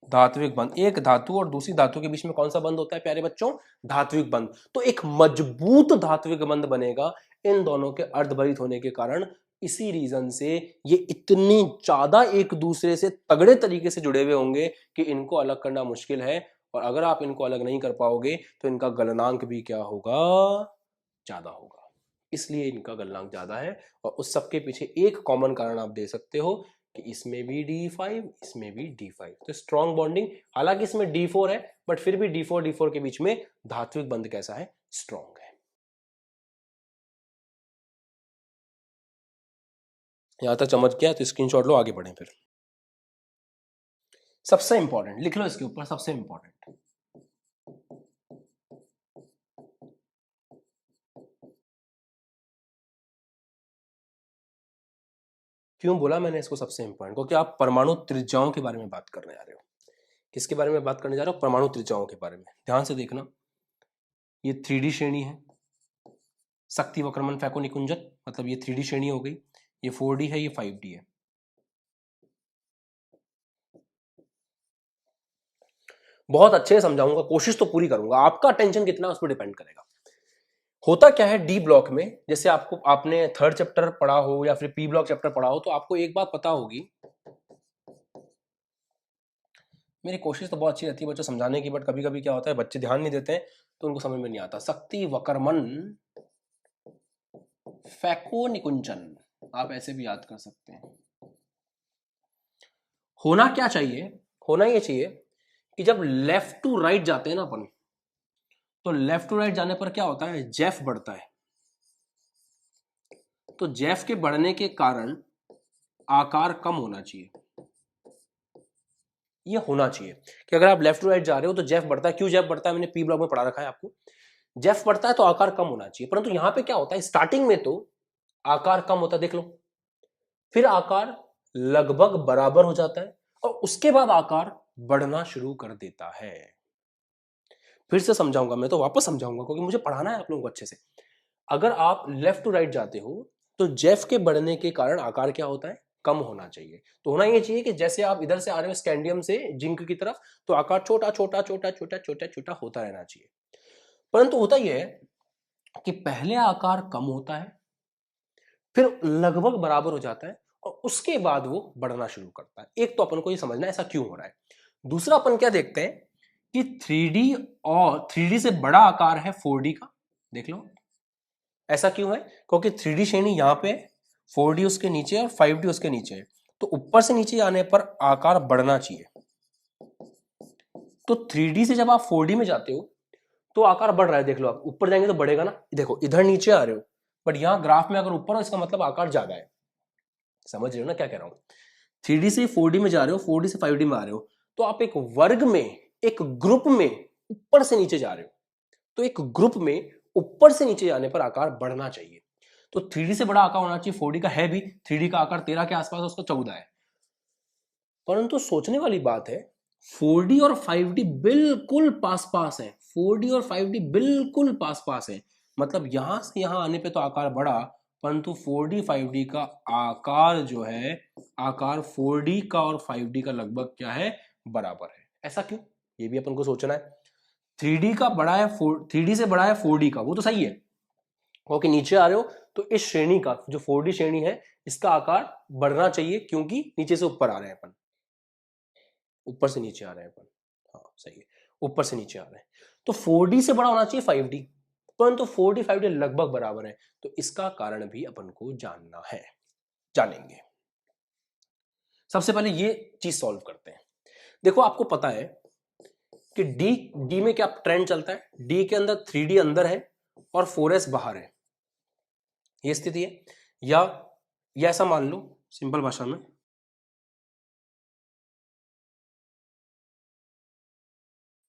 A: धात्विक बंध, एक धातु और दूसरी धातु के बीच में कौन सा बंध होता है प्यारे बच्चों? धात्विक बंध। तो एक मजबूत धात्विक बंध बनेगा इन दोनों के अर्धभरित होने के कारण। इसी रीजन से ये इतनी ज्यादा एक दूसरे से तगड़े तरीके से जुड़े हुए होंगे कि इनको अलग करना मुश्किल है, और अगर आप इनको अलग नहीं कर पाओगे तो इनका गलनांक भी क्या होगा? ज्यादा होगा। इसलिए इनका गलनांक ज्यादा है, और उस सबके पीछे एक कॉमन कारण आप दे सकते हो कि इसमें भी D5, इसमें भी D5, तो स्ट्रॉन्ग बॉन्डिंग। हालांकि इसमें D4 है, बट फिर भी D4 के बीच में धात्विक बंध कैसा है? स्ट्रॉन्ग है। यहां तक समझ गया तो स्क्रीनशॉट लो, आगे बढ़ें। फिर सबसे इंपॉर्टेंट लिख लो इसके ऊपर, सबसे इंपॉर्टेंट, क्यों बोला मैंने इसको सबसे इंपॉर्टेंट? क्योंकि आप परमाणु त्रिज्याओं के बारे में बात करने जा रहे हो। किसके बारे में बात करने जा रहे हो? परमाणु त्रिज्याओं के बारे में। ध्यान से देखना, ये 3D श्रेणी है, शक्ति वक्रमण फैको निकुंजन, मतलब ये 3D श्रेणी हो गई। ये 4D है, ये 5D है। बहुत अच्छे से समझाऊंगा, कोशिश तो पूरी करूंगा, आपका अटेंशन कितना उस पर डिपेंड करेगा। होता क्या है डी ब्लॉक में, जैसे आपने थर्ड चैप्टर पढ़ा हो या फिर पी ब्लॉक चैप्टर पढ़ा हो, तो आपको एक बात पता होगी, मेरी कोशिश तो बहुत अच्छी रहती है बच्चों समझाने की, बट कभी कभी क्या होता है बच्चे ध्यान नहीं देते हैं तो उनको समझ में नहीं आता। शक्ति वक्रमण फैको निकुंचन, आप ऐसे भी याद कर सकते हैं। होना क्या चाहिए? होना ये चाहिए कि जब लेफ्ट टू राइट जाते हैं ना अपन, तो लेफ्ट टू राइट जाने पर क्या होता है? जेफ बढ़ता है। तो जेफ के बढ़ने के कारण आकार कम होना चाहिए। ये होना चाहिए कि अगर आप लेफ्ट टू राइट जा रहे हो तो जेफ बढ़ता है। क्यों जेफ बढ़ता है? मैंने पी ब्लॉक में पढ़ा रखा है आपको। जेफ बढ़ता है तो आकार कम होना चाहिए, परंतु यहां पे क्या होता है, स्टार्टिंग में तो आकार कम होता है, देख लो, फिर आकार लगभग बराबर हो जाता है, और उसके बाद आकार बढ़ना शुरू कर देता है। फिर से समझाऊंगा, मैं तो वापस समझाऊंगा क्योंकि मुझे पढ़ाना है आप लोगों को अच्छे से। अगर आप लेफ्ट टू राइट जाते हो तो जेफ के बढ़ने के कारण आकार क्या होता है? कम होना चाहिए। तो होना ये चाहिए कि जैसे आप इधर से आ रहे हो स्कैंडियम से जिंक की तरफ, तो आकार छोटा छोटा छोटा छोटा छोटा छोटा होता रहना चाहिए। परंतु होता यह है कि पहले आकार कम होता है, फिर लगभग बराबर हो जाता है, और उसके बाद वो बढ़ना शुरू करता है। एक तो अपन को ये समझना है ऐसा क्यों हो रहा है। दूसरा अपन क्या देखते हैं कि 3D और 3D से बड़ा आकार है 4D का, देख लो। ऐसा क्यों है? क्योंकि 3D श्रेणी यहां पे 4D उसके नीचे और 5D उसके नीचे है, तो ऊपर से नीचे आने पर आकार बढ़ना चाहिए। तो 3D से जब आप 4D में जाते हो तो आकार बढ़ रहा है, देख लो, आप ऊपर जाएंगे तो बढ़ेगा ना। देखो इधर नीचे आ रहे हो, बट यहां ग्राफ में अगर ऊपर हो इसका मतलब आकार ज्यादा है। समझ रहे हो ना क्या कह रहा हूं? 3D से 4D में जा रहे हो, 4D से 5D में आ रहे हो, तो आप एक वर्ग में, एक ग्रुप में ऊपर से नीचे जा रहे हो, तो एक ग्रुप में ऊपर से नीचे जाने पर आकार बढ़ना चाहिए। तो 3D से बड़ा आकार होना चाहिए, 4D का है भी, 3D का आकार 13 के आसपास है, उसका 14 है। परंतु सोचने वाली बात है, 4D और 5D बिल्कुल पास पास है। 4D और 5D बिल्कुल पास पास है, मतलब यहां से यहां आने पे तो आकार बढ़ा, परंतु 4D 5D का आकार जो है, आकार 4D का और 5D का लगभग क्या है? बराबर है। ऐसा क्यों? ये भी अपन को सोचना है। 3D का बड़ा है, 3D से बड़ा है 4D का, वो तो सही है, क्योंकि नीचे आ रहे हो तो इस श्रेणी का जो 4D श्रेणी है इसका आकार बढ़ना चाहिए, क्योंकि नीचे से ऊपर आ रहे हैं अपन, ऊपर से नीचे आ रहे हैं अपन। हाँ सही है, ऊपर से नीचे आ रहे हैं, तो 4D से बड़ा होना चाहिए 5D, परंतु 4D 5D लगभग बराबर है। तो इसका कारण भी अपन को जानना है, जानेंगे। सबसे पहले ये चीज सॉल्व करते हैं। देखो आपको पता है कि डी में क्या ट्रेंड चलता है? डी के अंदर 3D अंदर है और 4S बाहर है, ये स्थिति है। या ऐसा मान लो सिंपल भाषा में,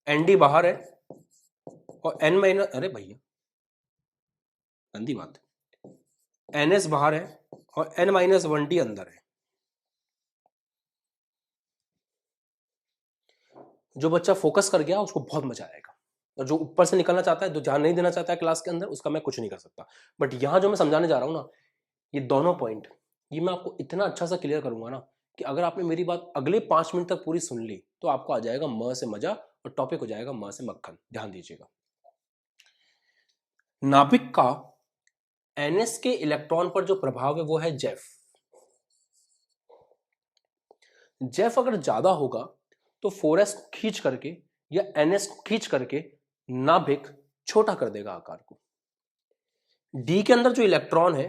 A: ND बाहर है और N माइनस, अरे भैया गंदी बात, NS बाहर है और N-1D अंदर है। जो बच्चा फोकस कर गया उसको बहुत मजा आएगा। और जो ऊपर से निकलना चाहता है, जो ध्यान नहीं देना चाहता है क्लास के अंदर, उसका मैं कुछ नहीं कर सकता। बट यहां जो मैं समझाने जा रहा हूं ना, ये दोनों पॉइंट, ये मैं आपको इतना अच्छा सा क्लियर करूंगा ना कि अगर आपने मेरी बात अगले 5 मिनट तक पूरी सुन ली तो आपको आ जाएगा म से मजा और टॉपिक हो जाएगा म से मक्खन। ध्यान दीजिएगा, नाभिक का एनएस के इलेक्ट्रॉन पर जो प्रभाव है वो है जेफ। जेफ अगर ज्यादा होगा तो 4s को खींच करके या एनएस को खींच करके नाभिक छोटा कर देगा आकार को। डी के अंदर जो इलेक्ट्रॉन है,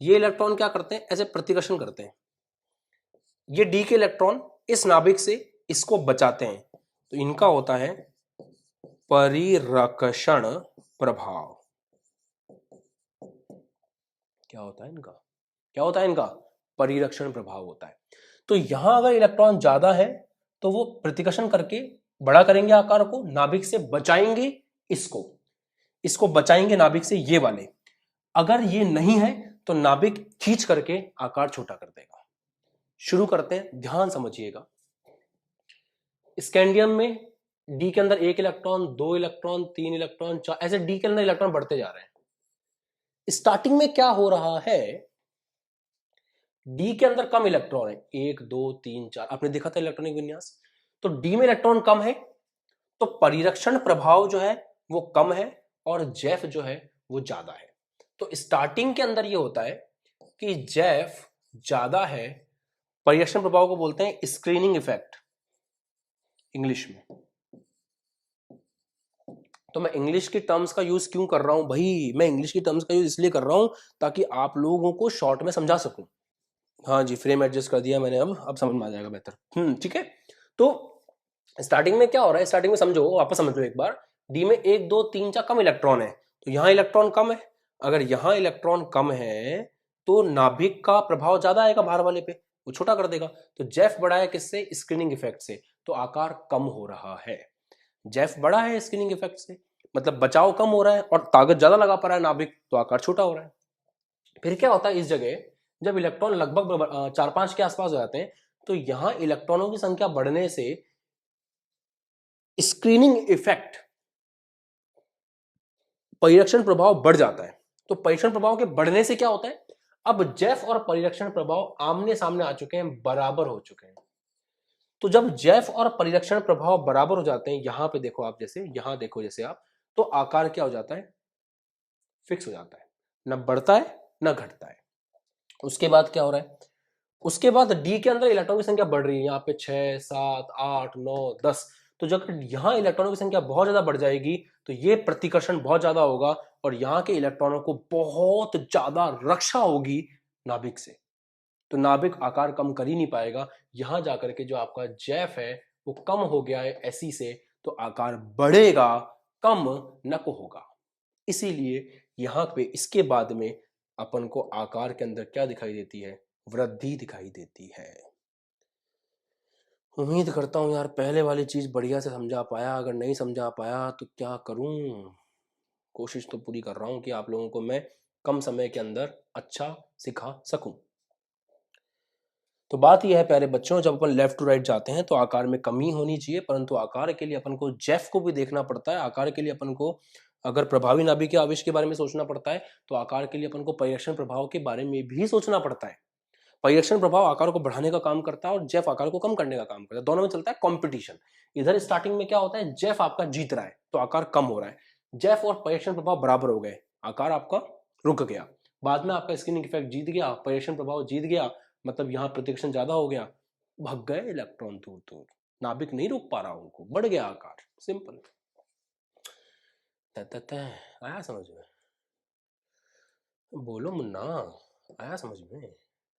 A: ये इलेक्ट्रॉन क्या करते हैं, ऐसे प्रतिकर्षण करते हैं। ये डी के इलेक्ट्रॉन इस नाभिक से इसको बचाते हैं, तो इनका होता है परिरक्षण प्रभाव। क्या होता है इनका, क्या होता है इनका, परिरक्षण प्रभाव होता है। तो यहां अगर इलेक्ट्रॉन ज्यादा है तो वो प्रतिकर्षण करके बड़ा करेंगे आकार को, नाभिक से बचाएंगे इसको, इसको बचाएंगे नाभिक से ये वाले। अगर ये नहीं है तो नाभिक खींच करके आकार छोटा कर देगा। शुरू करते हैं, ध्यान समझिएगा। स्कैंडियम में डी के अंदर 1 इलेक्ट्रॉन, 2 इलेक्ट्रॉन, 3 इलेक्ट्रॉन, 4, ऐसे डी के अंदर इलेक्ट्रॉन बढ़ते जा रहे हैं। स्टार्टिंग में क्या हो रहा है, डी के अंदर कम इलेक्ट्रॉन है, 1 2 3 4, आपने देखा था इलेक्ट्रॉनिक विन्यास। तो डी में इलेक्ट्रॉन कम है तो परिरक्षण प्रभाव जो है वो कम है और जेफ जो है वो ज्यादा है। तो स्टार्टिंग के अंदर ये होता है कि जेफ ज्यादा है, परिरक्षण प्रभाव को बोलते हैं स्क्रीनिंग इफेक्ट इंग्लिश में। तो मैं इंग्लिश की टर्म्स का यूज क्यों कर रहा हूं भाई, मैं इंग्लिश की टर्म्स का यूज इसलिए कर रहा हूं ताकि आप लोगों को शॉर्ट में समझा सकूं। हाँ जी, फ्रेम एडजस्ट कर दिया मैंने, अब समझ में आ जाएगा बेहतर। ठीक है। तो स्टार्टिंग में क्या हो रहा है, स्टार्टिंग में समझो, वापस समझ लो एक बार। डी में 1 2 3 4 कम इलेक्ट्रॉन है, तो यहां इलेक्ट्रॉन कम है। अगर यहां इलेक्ट्रॉन कम है तो नाभिक का प्रभाव ज्यादा आएगा बाहर वाले पे, वो छोटा कर देगा। तो जेफ बड़ा है किससे, स्क्रीनिंग इफेक्ट से, तो आकार कम हो रहा है। जेफ बड़ा है स्क्रीनिंग इफेक्ट से, मतलब बचाव कम हो रहा है और ताकत ज्यादा लगा पा रहा है नाभिक, तो आकार छोटा हो रहा है। फिर क्या होता है इस जगह, जब इलेक्ट्रॉन लगभग 4 5 के आसपास हो जाते हैं तो यहां इलेक्ट्रॉनों की संख्या बढ़ने से स्क्रीनिंग इफेक्ट, परिरक्षण प्रभाव बढ़ जाता है। तो परिरक्षण प्रभाव के बढ़ने से क्या होता है, अब जेफ और परिरक्षण प्रभाव आमने सामने आ चुके हैं, बराबर हो चुके हैं। तो जब जेफ और परिरक्षण प्रभाव बराबर हो जाते हैं, यहां पे देखो आप, जैसे यहां देखो जैसे आप, तो आकार क्या हो जाता है, फिक्स हो जाता है, ना बढ़ता है ना घटता है। उसके बाद क्या हो रहा है, उसके बाद डी के अंदर इलेक्ट्रॉन की संख्या बढ़ रही है, यहाँ पे 6 7 8 9 10। तो जब यहाँ इलेक्ट्रॉनों की संख्या बहुत ज्यादा बढ़ जाएगी तो ये प्रतिकर्षण बहुत ज्यादा होगा और यहाँ के इलेक्ट्रॉनों को बहुत ज्यादा रक्षा होगी नाभिक से, तो नाभिक आकार कम कर ही नहीं पाएगा। यहां जाकर के जो आपका जेफ है वो कम हो गया है एसी से, तो आकार बढ़ेगा, कम न को होगा। इसीलिए यहां पे इसके बाद में अपन को आकार के अंदर क्या दिखाई देती है, वृद्धि दिखाई देती है। उम्मीद करता हूं यार पहले वाली चीज बढ़िया से समझा पाया, अगर नहीं समझा पाया तो क्या करूं, कोशिश तो पूरी कर रहा हूं कि आप लोगों को मैं कम समय के अंदर अच्छा सिखा सकूं। तो बात यह है प्यारे बच्चों, जब अपन लेफ्ट टू राइट जाते हैं तो आकार में कमी होनी चाहिए, परंतु आकार के लिए अपन को जेफ को भी देखना पड़ता है। आकार के लिए अपन को अगर प्रभावी नाभिक के आवेश के बारे में सोचना पड़ता है तो आकार के लिए अपन को परिरक्षण प्रभाव के बारे में भी सोचना पड़ता है। परिरक्षण प्रभाव आकार को बढ़ाने का काम करता है और जेफ आकार को कम करने का काम करता है, दोनों में चलता है कॉम्पिटिशन। इधर स्टार्टिंग में क्या होता है, जेफ आपका जीत रहा है तो आकार कम हो रहा है, जेफ और परिरक्षण प्रभाव बराबर हो गए, आकार आपका रुक गया। बाद में आपका स्क्रीनिंग इफेक्ट जीत गया, परिरक्षण प्रभाव जीत गया, मतलब यहाँ प्रतिकर्षण ज्यादा हो गया, भाग गए इलेक्ट्रॉन दूर दूर, नाभिक नहीं रोक पा रहा उनको, बढ़ गया आकार, सिंपल। आया समझ में, बोलो मुन्ना, आया समझ में,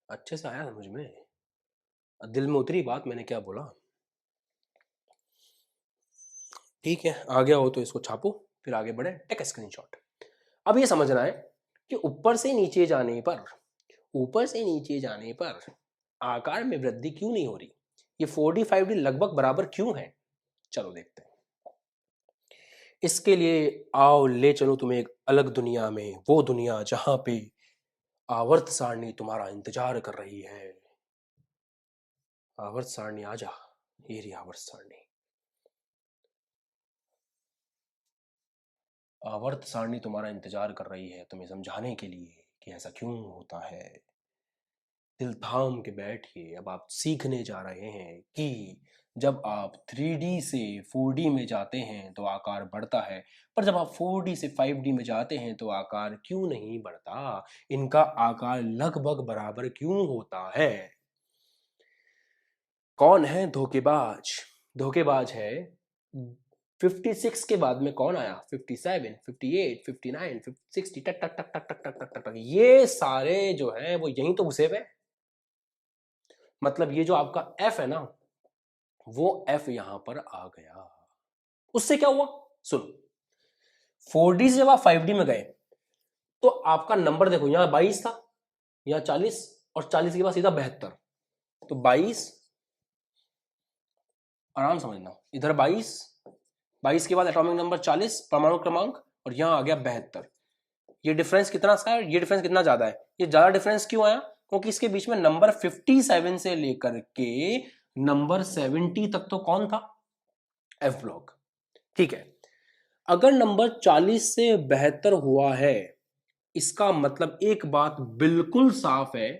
A: अच्छे से आया समझ में, दिल में उतरी बात मैंने क्या बोला। ठीक है, आ गया हो तो इसको छापो, फिर आगे बढ़े, टेक स्क्रीनशॉट। अब ये समझना है कि ऊपर से नीचे जाने पर, ऊपर से नीचे जाने पर आकार में वृद्धि क्यों नहीं हो रही, ये 4D 5D लगभग बराबर क्यों है, चलो देखते हैं। इसके लिए आओ ले चलो तुम्हें एक अलग दुनिया में, वो दुनिया जहां पे आवर्त सारणी तुम्हारा इंतजार कर रही है। आवर्त सारणी आजा, ये रही आवर्त सारणी। आवर्त सारणी तुम्हारा इंतजार कर रही है तुम्हें समझाने के लिए कि ऐसा क्यों होता है। दिल थाम के बैठिए, अब आप सीखने जा रहे हैं कि जब आप 3D से 4D में जाते हैं तो आकार बढ़ता है, पर जब आप 4D से 5D में जाते हैं तो आकार क्यों नहीं बढ़ता, इनका आकार लगभग बराबर क्यों होता है। कौन है धोखेबाज? धोखेबाज है 56 के बाद में कौन आया, 57, 58, 59, 60, टक टक टक टक टक टक टक टक टक, ये सारे जो है वो यहीं तो घुसे हुए। मतलब ये जो आपका F है ना, वो F यहां पर आ गया। उससे क्या हुआ, सुनो, 4D से जब आप 5D में गए तो आपका नंबर देखो, यहां 22 था, यहां 40, और 40 के बाद सीधा 72, तो 22, आराम समझना, इधर 22 के बाद एटॉमिक नंबर 40, परमाणु क्रमांक, और यहां आ गया 72। ये डिफरेंस कितना सा है, ये डिफरेंस कितना ज्यादा है, ये ज्यादा डिफरेंस क्यों आया, क्योंकि इसके बीच में नंबर 57 से लेकर के नंबर 70 तक तो कौन था, एफ ब्लॉक। ठीक है, अगर नंबर 40 से 72 हुआ है, इसका मतलब एक बात बिल्कुल साफ है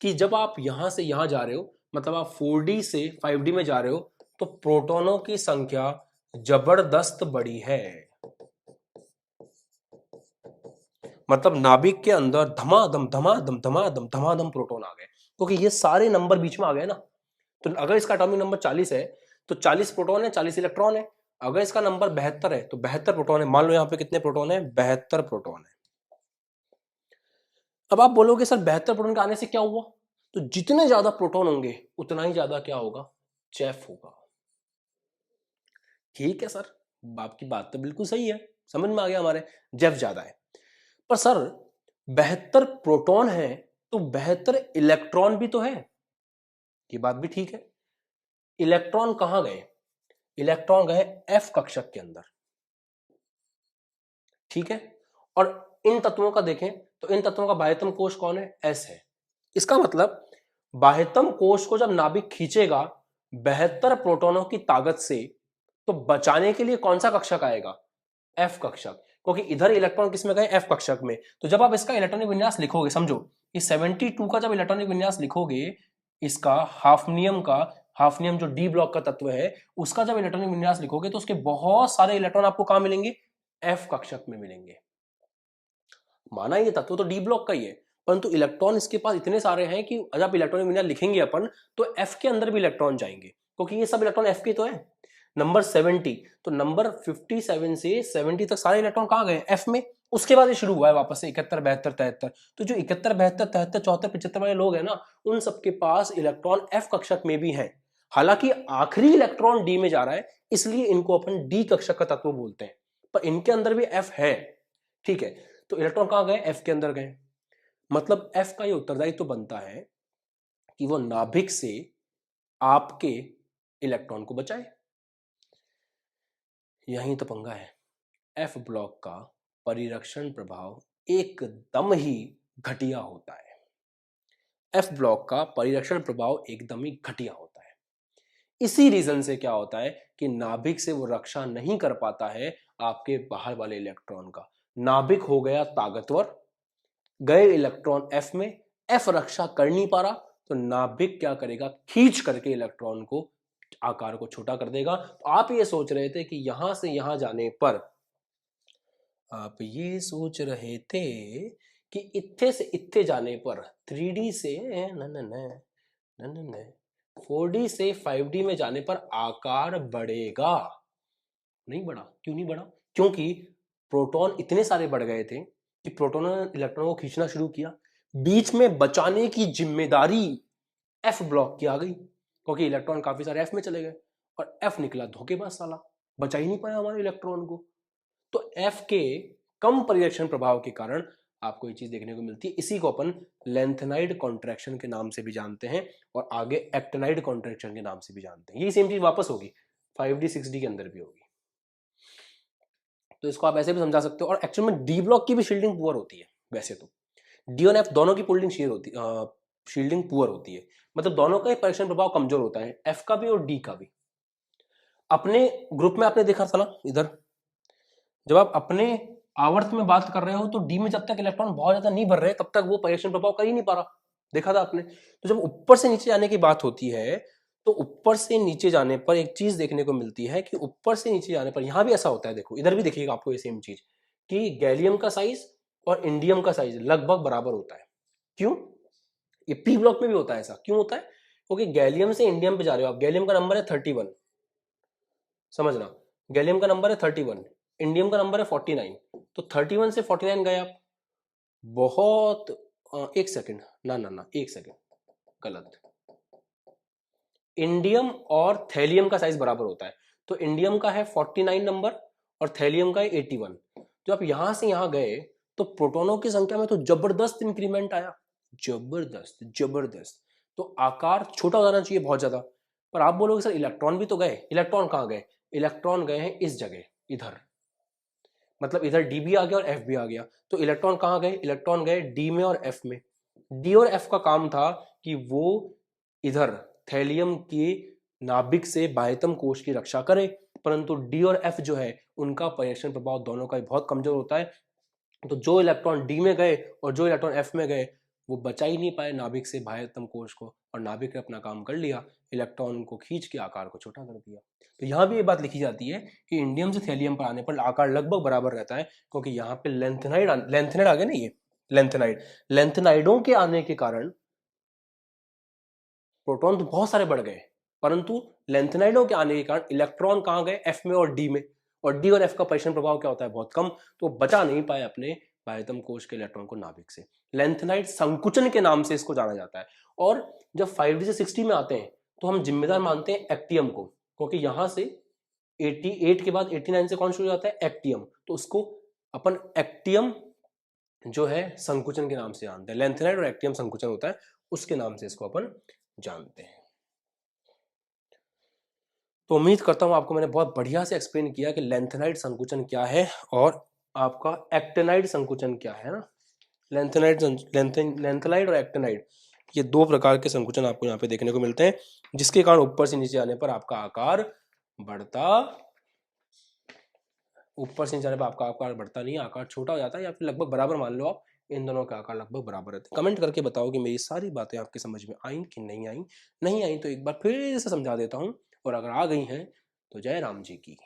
A: कि जब आप यहां से यहां जा रहे हो, मतलब आप 4D से 5D में जा रहे हो, तो प्रोटॉनों की संख्या जबरदस्त बड़ी है। मतलब नाभिक के अंदर धमाधम धमाधम धमाधम धमाधम प्रोटॉन आ गए, क्योंकि ये सारे नंबर बीच में आ गए ना। तो अगर इसका एटॉमिक नंबर 40 है तो 40 प्रोटॉन है, 40 इलेक्ट्रॉन है। अगर इसका नंबर 72 है तो 72 प्रोटॉन है। मान लो यहाँ पे कितने प्रोटॉन है, 72 प्रोटॉन है। अब आप बोलोगे सर 72 प्रोटॉन के आने से क्या हुआ, तो जितने ज्यादा प्रोटॉन होंगे उतना ही ज्यादा क्या होगा, चेफ होगा। ठीक है सर, आपकी बात तो बिल्कुल सही है, समझ में आ गया हमारे, जेफ ज्यादा है। पर सर 72 प्रोटॉन है तो 72 इलेक्ट्रॉन भी तो है, ये बात भी ठीक है। इलेक्ट्रॉन कहां गए, इलेक्ट्रॉन गए एफ कक्षक के अंदर। ठीक है, और इन तत्वों का देखें तो इन तत्वों का बाह्यतम कोश कौन है, एस है। इसका मतलब बाह्यतम कोश को जब नाभिक खींचेगा 72 प्रोटॉनों की ताकत से, तो बचाने के लिए कौन सा कक्षक आएगा, एफ कक्षक, क्योंकि इधर इलेक्ट्रॉन किसमें गए, एफ कक्षक में। तो जब आप इसका इलेक्ट्रॉनिक विन्यास लिखोगे, समझो इस 72 का जब इलेक्ट्रॉनिक विन्यास लिखोगे, इसका हाफनियम जो डी ब्लॉक का तत्व है, उसका जब इलेक्ट्रॉनिक विन्यास लिखोगे तो उसके बहुत सारे इलेक्ट्रॉन आपको कहां मिलेंगे, एफ कक्षक में मिलेंगे। माना ये तत्व तो डी ब्लॉक का ही है, परंतु इलेक्ट्रॉन इसके पास इतने सारे हैं कि जब आप इलेक्ट्रॉनिक विन्यास लिखेंगे अपन, तो एफ के अंदर भी इलेक्ट्रॉन जाएंगे, क्योंकि ये सब इलेक्ट्रॉन एफ के तो है। नंबर 70, तो नंबर 57 से 70 तक सारे इलेक्ट्रॉन कहां गए, एफ में। उसके बाद ये शुरू हुआ है वापस से 71, 72, 73। तो जो 71, 72, 73, 74, 75 वाले लोग हैं ना, उन सबके पास इलेक्ट्रॉन एफ कक्षक में भी है। हालांकि आखिरी इलेक्ट्रॉन डी में जा रहा है, इसलिए इनको अपन डी कक्षक का तत्व बोलते हैं, पर इनके अंदर भी एफ है। ठीक है, तो इलेक्ट्रॉन कहां गए, एफ के अंदर गए। मतलब एफ का ये उत्तरदायित्व तो बनता है कि वो नाभिक से आपके इलेक्ट्रॉन को बचाए। यही तो पंगा है, एफ ब्लॉक का परिरक्षण प्रभाव एकदम ही घटिया होता है। एफ ब्लॉक का परिरक्षण प्रभाव एकदम ही घटिया होता है। इसी रीजन से क्या होता है कि नाभिक से वो रक्षा नहीं कर पाता है आपके बाहर वाले इलेक्ट्रॉन का। नाभिक हो गया ताकतवर, गए इलेक्ट्रॉन एफ में, एफ रक्षा कर नहीं पा रहा, तो नाभिक क्या करेगा, खींच करके इलेक्ट्रॉन को आकार को छोटा कर देगा। तो आप ये सोच रहे थे कि यहां से यहां जाने पर, आप ये सोच रहे थे कि इत्थे से इत्थे जाने पर 3D से न न न न न न 4D से 5D में जाने पर आकार बढ़ेगा। नहीं बढ़ा, क्यों नहीं बढ़ा, क्योंकि प्रोटॉन इतने सारे बढ़ गए थे कि प्रोटॉनों ने इलेक्ट्रॉन को खींचना शुरू किया। बीच में बचाने की जिम्मेदारी एफ ब्लॉक की आ गई, क्योंकि इलेक्ट्रॉन काफी सारे एफ में चले गए, और एफ निकला धोखेबाज साला, बचा ही नहीं पाया हमारे इलेक्ट्रॉन को। तो एफ के कम परिरक्षण प्रभाव के कारण आपको ये चीज देखने को मिलती है। इसी को अपन लेंथेनाइड कॉन्ट्रैक्शन के नाम से भी जानते हैं, और आगे एक्टिनाइड कॉन्ट्रैक्शन के नाम से भी जानते हैं। यही सेम चीज वापस होगी 5D 6D के अंदर भी होगी। तो इसको आप ऐसे भी समझा सकते हो। और एक्चुअल में डी ब्लॉक की भी शील्डिंग पुअर होती है। वैसे तो डी और एफ दोनों की पुलिंग शील्डिंग पुअर होती है, मतलब दोनों का ही परिरक्षण प्रभाव कमजोर होता है, एफ का भी और डी का भी। अपने ग्रुप में आपने देखा था ना, इधर जब आप अपने आवर्त में बात कर रहे हो तो डी में जब तक इलेक्ट्रॉन बहुत ज्यादा नहीं भर रहे तब तक वो परिरक्षण प्रभाव कर ही नहीं पा रहा, देखा था आपने। तो जब ऊपर से नीचे जाने की बात होती है तो ऊपर से नीचे जाने पर एक चीज देखने को मिलती है कि ऊपर से नीचे जाने पर यहां भी ऐसा होता है, देखो इधर भी देखिएगा आपको ये सेम चीज कि गैलियम का साइज और इंडियम का साइज लगभग बराबर होता है। क्यों? ये पी ब्लॉक में भी होता है ऐसा, क्यों होता है? क्योंकि गैलियम से इंडियम पे जा रहे हो आप, गैलियम का नंबर है 31, समझना, गैलियम का नंबर है 31, इंडियम का नंबर है 49, तो 31 से 49 गए आप, बहुत एक सेकंड, ना ना ना एक सेकंड, गलत, इंडियम और थैलियम का साइज बराबर होता है, तो इंडियम का है 49 नंबर और थैलियम का है 81। तो आप यहां से यहां गए तो प्रोटॉनों की संख्या में तो जबरदस्त इंक्रीमेंट आया, जबरदस्त जबरदस्त। तो आकार छोटा हो जाना चाहिए बहुत ज्यादा, पर आप बोलोगे सर इलेक्ट्रॉन भी तो गए, इलेक्ट्रॉन कहाँ गए? इलेक्ट्रॉन गए हैं इस जगह, इधर, मतलब इधर डी भी आ गया और एफ भी आ गया, तो इलेक्ट्रॉन कहाँ गए? इलेक्ट्रॉन गए डी में और एफ में। डी और एफ का काम था कि वो इधर थैलियम के नाभिक से बाह्यतम कोश की रक्षा करे, परंतु डी और एफ जो है उनका परिरक्षण प्रभाव दोनों का ही बहुत कमजोर होता है, तो जो इलेक्ट्रॉन डी में गए और जो इलेक्ट्रॉन एफ में गए वो बचा ही नहीं पाए नाभिक से बाह्यतम कोश को, और नाभिक ने अपना काम कर लिया, इलेक्ट्रॉन को खींच के आकार को छोटा कर दिया। तो यहाँ भी ये बात लिखी जाती है कि इंडियम से थैलियम पर आने पर आकार लगभग बराबर रहता है, क्योंकि यहाँ पे लेंथेनाइड आ गया ना, ये लेंथेनाइडों के आने के कारण प्रोटॉन तो बहुत सारे बढ़ गए, परंतु लेंथेनाइडों के आने के कारण इलेक्ट्रॉन कहाँ गए? एफ में और डी में, और डी और एफ का परिरक्षण प्रभाव क्या होता है? बहुत कम, तो बचा नहीं पाए अपने बाह्यतम कोश के इलेक्ट्रॉन को नाभिक से। लेंथेनाइड संकुचन के नाम से इसको जाना जाता है। और जब 5D से 60 में आते हैं तो हम जिम्मेदार मानते हैं एक्टियम को, क्योंकि यहां से 88 के बाद 89 से कौन शुरू हो जाता है? एक्टियम, तो उसको अपन एक्टियम जो है संकुचन के नाम से जानते हैं, लेंथेनाइड और एक्टियम संकुचन होता है उसके नाम से इसको अपन जानते हैं। तो उम्मीद करता हूं आपको मैंने बहुत बढ़िया से एक्सप्लेन किया कि लेंथेनाइड संकुचन क्या है और आपका एक्टेनाइड संकुचन क्या है ना। लेंथेनाइड और एक्टेनाइड ये दो प्रकार के संकुचन आपको यहाँ पे देखने को मिलते हैं, जिसके कारण ऊपर से नीचे आने पर आपका आकार बढ़ता, ऊपर से नीचे आने पर आपका आकार बढ़ता नहीं, आकार छोटा हो जाता है, या फिर लगभग बराबर मान लो आप, इन दोनों का आकार लगभग बराबर रहते हैं। कमेंट करके बताओ कि मेरी सारी बातें आपके समझ में आई कि नहीं आई। नहीं आई तो एक बार फिर से समझा देता हूँ, और अगर आ गई हैं तो जय राम जी की।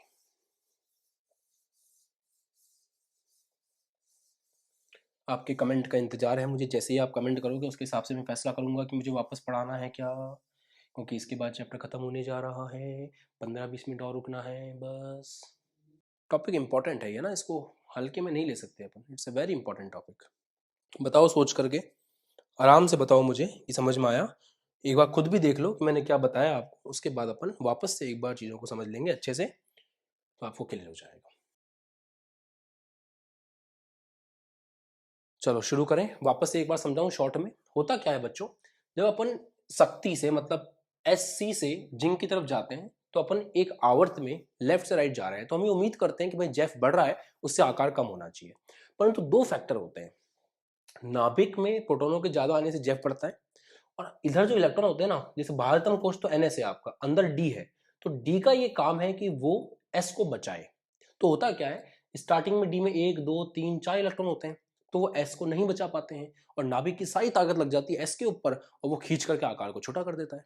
A: आपके कमेंट का इंतजार है मुझे, जैसे ही आप कमेंट करोगे उसके हिसाब से मैं फैसला करूंगा कि मुझे वापस पढ़ाना है क्या, क्योंकि इसके बाद चैप्टर खत्म होने जा रहा है, 15-20 मिनट और रुकना है बस। टॉपिक इंपॉर्टेंट है ये ना, इसको हल्के में नहीं ले सकते अपन, it's a very important topic. बताओ सोच करके, आराम से बताओ मुझे कि समझ में आया। एक बार खुद भी देख लो कि मैंने क्या बताया आपको, उसके बाद अपन वापस से एक बार चीज़ों को समझ लेंगे अच्छे से, तो आपको क्लियर हो जाएगा। चलो शुरू करें, वापस से एक बार समझाऊं शॉर्ट में। होता क्या है बच्चों, जब अपन शक्ति से मतलब SC से जिंक की तरफ जाते हैं तो अपन एक आवर्त में लेफ्ट से राइट जा रहे हैं, तो हम ये उम्मीद करते हैं कि भाई जेफ बढ़ रहा है, उससे आकार कम होना चाहिए। परंतु दो फैक्टर होते हैं, नाभिक में प्रोटोनों के ज्यादा आने से जेफ बढ़ता है, और इधर जो इलेक्ट्रॉन होते हैं ना, जैसे बाह्यतम कोश तो NS है आपका, अंदर D है, तो D का ये काम है कि वो S को बचाए। तो होता क्या है, स्टार्टिंग में D में 1 2 3 4 इलेक्ट्रॉन होते हैं, तो वो S को नहीं बचा पाते हैं, और नाभिक की सारी ताकत लग जाती है S के ऊपर, और वो खींच करके आकार को छोटा कर देता है।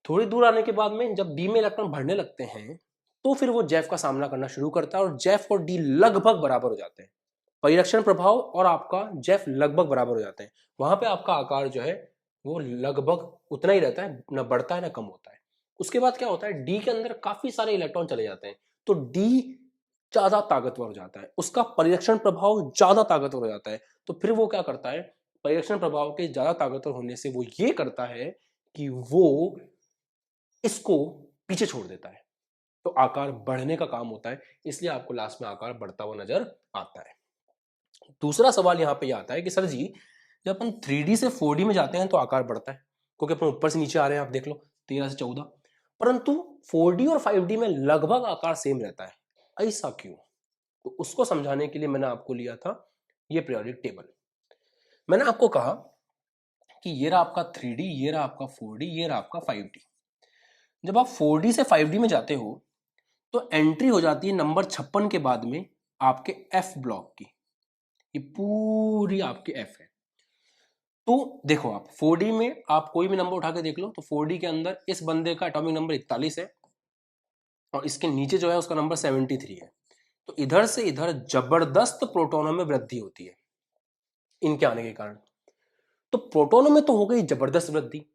A: थोड़ी दूर आने के बाद में जब डी में इलेक्ट्रॉन बढ़ने लगते हैं तो फिर वो जेफ का सामना करना शुरू करता है, और जेफ और डी लगभग बराबर हो जाते हैं, परिरक्षण प्रभाव और आपका जेफ लगभग बराबर हो जाते हैं। वहां पे आपका आकार जो है वो लगभग उतना ही रहता है, ना बढ़ता है ना कम होता है। उसके बाद क्या होता है, डी के अंदर काफी सारे इलेक्ट्रॉन चले जाते हैं, तो डी ज्यादा ताकतवर हो जाता है, उसका परिरक्षण प्रभाव ज्यादा ताकतवर हो जाता है। तो फिर वो क्या करता है, परिरक्षण प्रभाव के ज्यादा ताकतवर होने से वो ये करता है कि वो इसको पीछे छोड़ देता है, तो आकार बढ़ने का काम होता है, इसलिए आपको लास्ट में आकार बढ़ता हुआ नजर आता है। दूसरा सवाल यहां पे ये आता है कि सर जी जब अपन 3D से 4D में जाते हैं तो आकार बढ़ता है, क्योंकि अपन ऊपर से नीचे आ रहे हैं, आप देख लो 13 से 14, परंतु 4D और 5D में लगभग आकार सेम रहता है, ऐसा क्यों? तो उसको समझाने के लिए मैंने आपको लिया था ये पीरियोडिक टेबल। मैंने आपको कहा कि ये रहा आपका 3D, ये रहा आपका 4D, ये रहा आपका 5D। जब आप 4D से 5D में जाते हो तो एंट्री हो जाती है नंबर 56 के बाद में आपके एफ ब्लॉक की। ये पूरी आपके एफ है। तो देखो आप 4D में आप कोई भी नंबर उठा के देख लो, तो 4D के अंदर इस बंदे का एटॉमिक नंबर 41 है और इसके नीचे जो है उसका नंबर 73 है। तो इधर से इधर जबरदस्त प्रोटॉनों में वृद्धि होती है इनके आने के कारण। तो प्रोटॉनों में तो हो गई जबरदस्त वृद्धि,